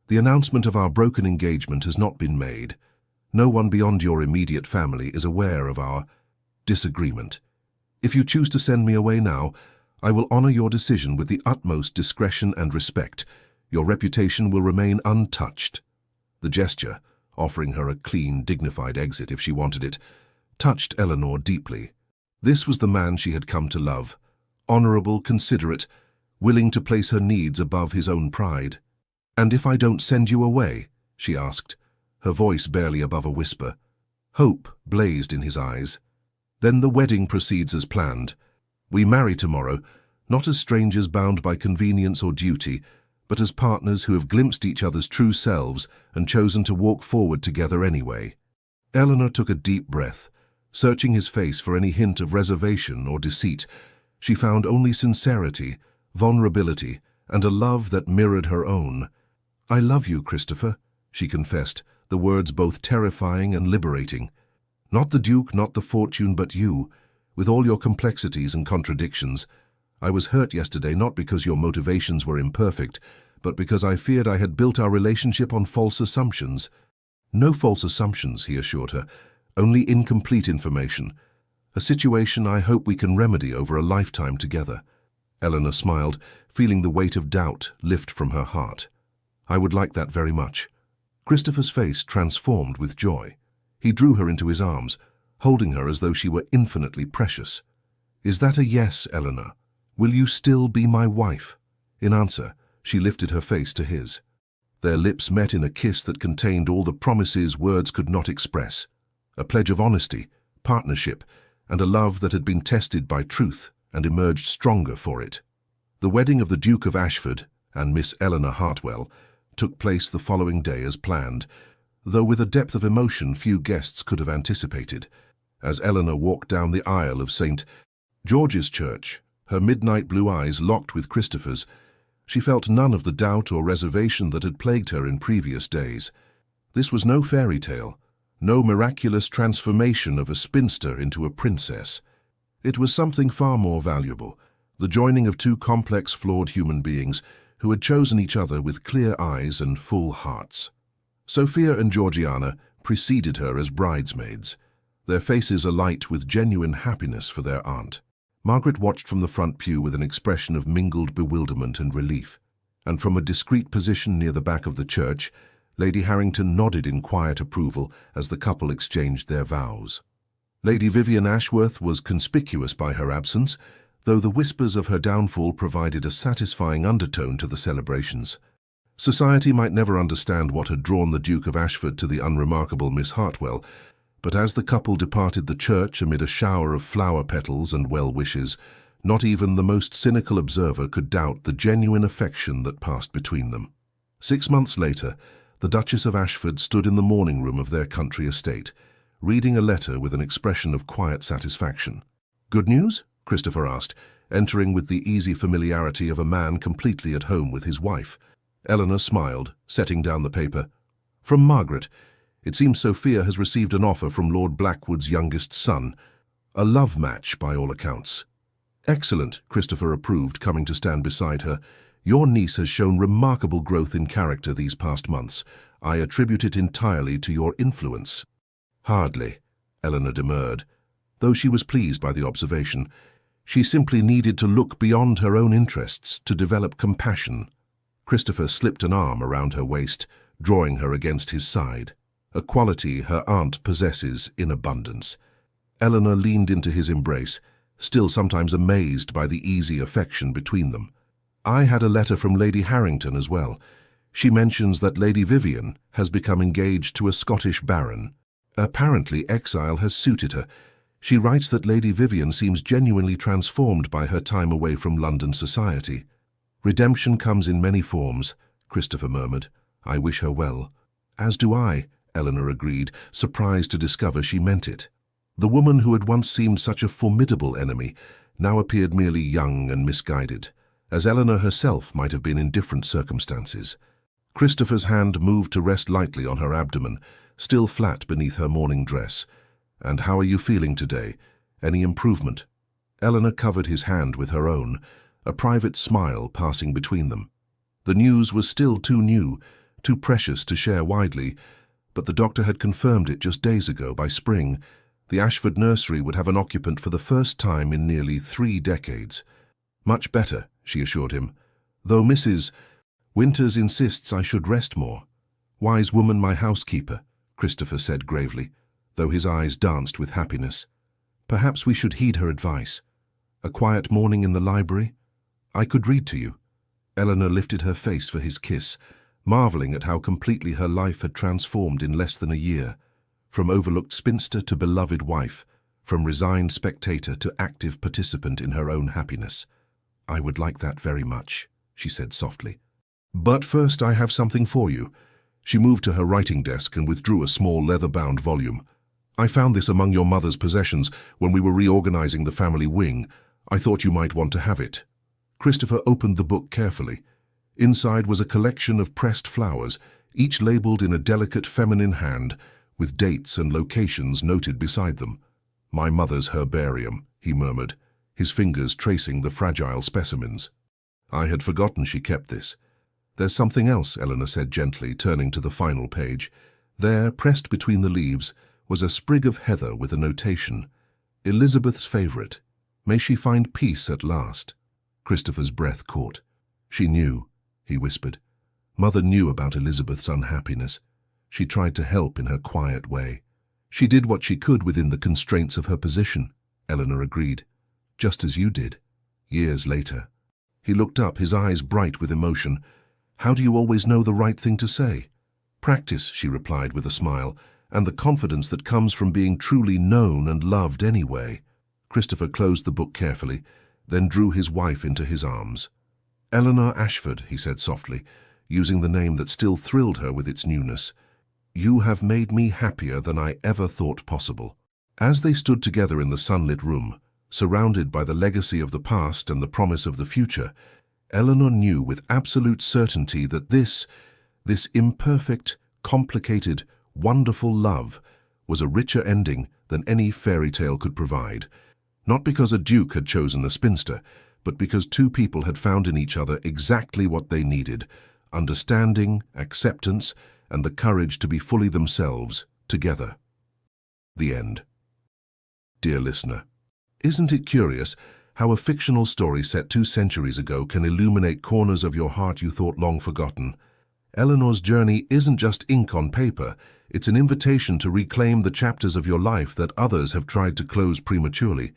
A: The announcement of our broken engagement has not been made. No one beyond your immediate family is aware of our disagreement. If you choose to send me away now, I will honor your decision with the utmost discretion and respect. Your reputation will remain untouched. The gesture, offering her a clean, dignified exit if she wanted it, touched Eleanor deeply. This was the man she had come to love, honorable, considerate, willing to place her needs above his own pride. And if I don't send you away? She asked, her voice barely above a whisper. Hope blazed in his eyes. Then the wedding proceeds as planned. We marry tomorrow, not as strangers bound by convenience or duty, but as partners who have glimpsed each other's true selves and chosen to walk forward together anyway. Eleanor took a deep breath. Searching his face for any hint of reservation or deceit, she found only sincerity, vulnerability, and a love that mirrored her own. I love you, Christopher, she confessed, the words both terrifying and liberating. Not the Duke, not the fortune, but you, with all your complexities and contradictions. I was hurt yesterday not because your motivations were imperfect, but because I feared I had built our relationship on false assumptions. No false assumptions, he assured her, only incomplete information. A situation I hope we can remedy over a lifetime together. Eleanor smiled, feeling the weight of doubt lift from her heart. I would like that very much. Christopher's face transformed with joy. He drew her into his arms, holding her as though she were infinitely precious. Is that a yes, Eleanor? Will you still be my wife? In answer, she lifted her face to his. Their lips met in a kiss that contained all the promises words could not express. A pledge of honesty, partnership, and a love that had been tested by truth and emerged stronger for it. The wedding of the Duke of Ashford and Miss Eleanor Hartwell took place the following day as planned, though with a depth of emotion few guests could have anticipated. As Eleanor walked down the aisle of St. George's Church, her midnight blue eyes locked with Christopher's, she felt none of the doubt or reservation that had plagued her in previous days. This was no fairy tale, no miraculous transformation of a spinster into a princess. It was something far more valuable, the joining of two complex, flawed human beings who had chosen each other with clear eyes and full hearts. Sophia and Georgiana preceded her as bridesmaids, their faces alight with genuine happiness for their aunt. Margaret watched from the front pew with an expression of mingled bewilderment and relief, and from a discreet position near the back of the church, Lady Harrington nodded in quiet approval as the couple exchanged their vows. Lady Vivian Ashworth was conspicuous by her absence, though the whispers of her downfall provided a satisfying undertone to the celebrations. Society might never understand what had drawn the Duke of Ashford to the unremarkable Miss Hartwell, but as the couple departed the church amid a shower of flower petals and well-wishes, not even the most cynical observer could doubt the genuine affection that passed between them. 6 months later, the Duchess of Ashford stood in the morning room of their country estate, reading a letter with an expression of quiet satisfaction. "Good news?" Christopher asked, entering with the easy familiarity of a man completely at home with his wife. Eleanor smiled, setting down the paper. "From Margaret. It seems Sophia has received an offer from Lord Blackwood's youngest son. A love match, by all accounts." "Excellent," Christopher approved, coming to stand beside her. Your niece has shown remarkable growth in character these past months. I attribute it entirely to your influence." "Hardly," Eleanor demurred. Though she was pleased by the observation, she simply needed to look beyond her own interests to develop compassion. Christopher slipped an arm around her waist, drawing her against his side, a quality her aunt possesses in abundance. Eleanor leaned into his embrace, still sometimes amazed by the easy affection between them. "I had a letter from Lady Harrington as well. She mentions that Lady Vivian has become engaged to a Scottish baron. Apparently exile has suited her. She writes that Lady Vivian seems genuinely transformed by her time away from London society." "Redemption comes in many forms," Christopher murmured. "I wish her well." "As do I," Eleanor agreed, surprised to discover she meant it. The woman who had once seemed such a formidable enemy now appeared merely young and misguided, as Eleanor herself might have been in different circumstances. Christopher's hand moved to rest lightly on her abdomen, still flat beneath her morning dress. "And how are you feeling today? Any improvement?" Eleanor covered his hand with her own, a private smile passing between them. The news was still too new, too precious to share widely, but the doctor had confirmed it just days ago. By spring, the Ashford nursery would have an occupant for the first time in nearly 3 decades. "Much better," she assured him, "though Mrs. Winters insists I should rest more." "Wise woman, my housekeeper," Christopher said gravely, though his eyes danced with happiness. "Perhaps we should heed her advice. A quiet morning in the library? I could read to you." Eleanor lifted her face for his kiss, marveling at how completely her life had transformed in less than a year. From overlooked spinster to beloved wife, from resigned spectator to active participant in her own happiness. "I would like that very much," she said softly. "But first I have something for you." She moved to her writing desk and withdrew a small leather-bound volume. "I found this among your mother's possessions when we were reorganizing the family wing. I thought you might want to have it." Christopher opened the book carefully. Inside was a collection of pressed flowers, each labeled in a delicate feminine hand, with dates and locations noted beside them. "My mother's herbarium," he murmured, his fingers tracing the fragile specimens. "I had forgotten she kept this." "There's something else," Eleanor said gently, turning to the final page. There, pressed between the leaves, was a sprig of heather with a notation. "Elizabeth's favorite. May she find peace at last." Christopher's breath caught. "She knew," he whispered. "Mother knew about Elizabeth's unhappiness. She tried to help in her quiet way." "She did what she could within the constraints of her position," Eleanor agreed. "Just as you did, years later." He looked up, his eyes bright with emotion. "How do you always know the right thing to say?" "Practice," she replied with a smile, "and the confidence that comes from being truly known and loved anyway." Christopher closed the book carefully, then drew his wife into his arms. "Eleanor Ashford," he said softly, using the name that still thrilled her with its newness. "You have made me happier than I ever thought possible." As they stood together in the sunlit room, surrounded by the legacy of the past and the promise of the future, Eleanor knew with absolute certainty that this imperfect, complicated, wonderful love was a richer ending than any fairy tale could provide. Not because a duke had chosen a spinster, but because two people had found in each other exactly what they needed: understanding, acceptance, and the courage to be fully themselves, together. The end. Dear listener, isn't it curious how a fictional story set 2 centuries ago can illuminate corners of your heart you thought long forgotten? Eleanor's journey isn't just ink on paper, it's an invitation to reclaim the chapters of your life that others have tried to close prematurely.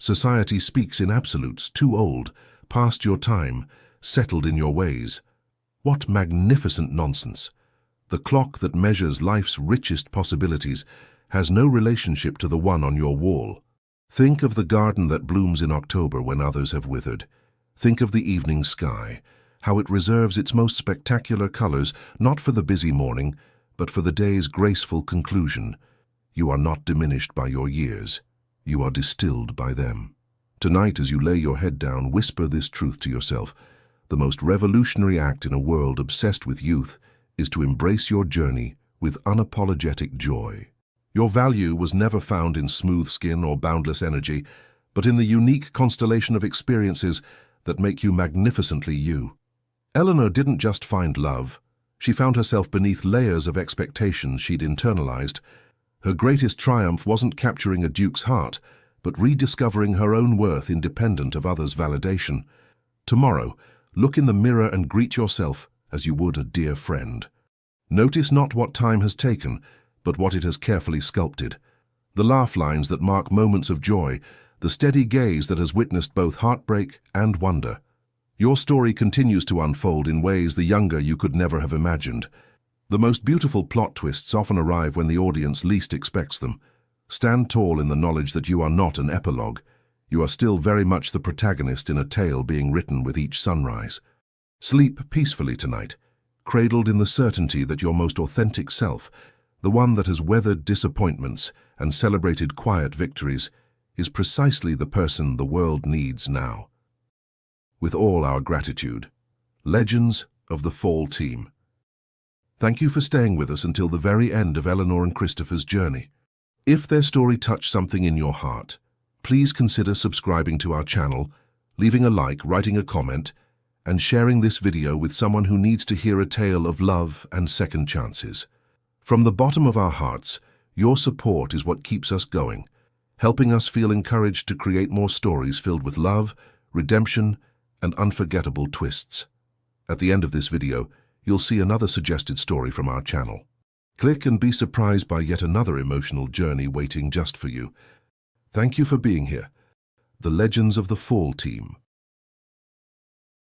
A: Society speaks in absolutes, too old, past your time, settled in your ways. What magnificent nonsense! The clock that measures life's richest possibilities has no relationship to the one on your wall. Think of the garden that blooms in October when others have withered. Think of the evening sky, how it reserves its most spectacular colors not for the busy morning, but for the day's graceful conclusion. You are not diminished by your years. You are distilled by them. Tonight, as you lay your head down, whisper this truth to yourself. The most revolutionary act in a world obsessed with youth is to embrace your journey with unapologetic joy. Your value was never found in smooth skin or boundless energy, but in the unique constellation of experiences that make you magnificently you. Eleanor didn't just find love. She found herself beneath layers of expectations she'd internalized. Her greatest triumph wasn't capturing a duke's heart, but rediscovering her own worth independent of others' validation. Tomorrow, look in the mirror and greet yourself as you would a dear friend. Notice not what time has taken, but what it has carefully sculpted. The laugh lines that mark moments of joy, the steady gaze that has witnessed both heartbreak and wonder. Your story continues to unfold in ways the younger you could never have imagined. The most beautiful plot twists often arrive when the audience least expects them. Stand tall in the knowledge that you are not an epilogue. You are still very much the protagonist in a tale being written with each sunrise. Sleep peacefully tonight, cradled in the certainty that your most authentic self, the one that has weathered disappointments and celebrated quiet victories, is precisely the person the world needs now. With all our gratitude, Legends of the Fall Team. Thank you for staying with us until the very end of Eleanor and Christopher's journey. If their story touched something in your heart, please consider subscribing to our channel, leaving a like, writing a comment, and sharing this video with someone who needs to hear a tale of love and second chances. From the bottom of our hearts, your support is what keeps us going, helping us feel encouraged to create more stories filled with love, redemption, and unforgettable twists. At the end of this video, you'll see another suggested story from our channel. Click and be surprised by yet another emotional journey waiting just for you. Thank you for being here. The Legends of the Fall Team.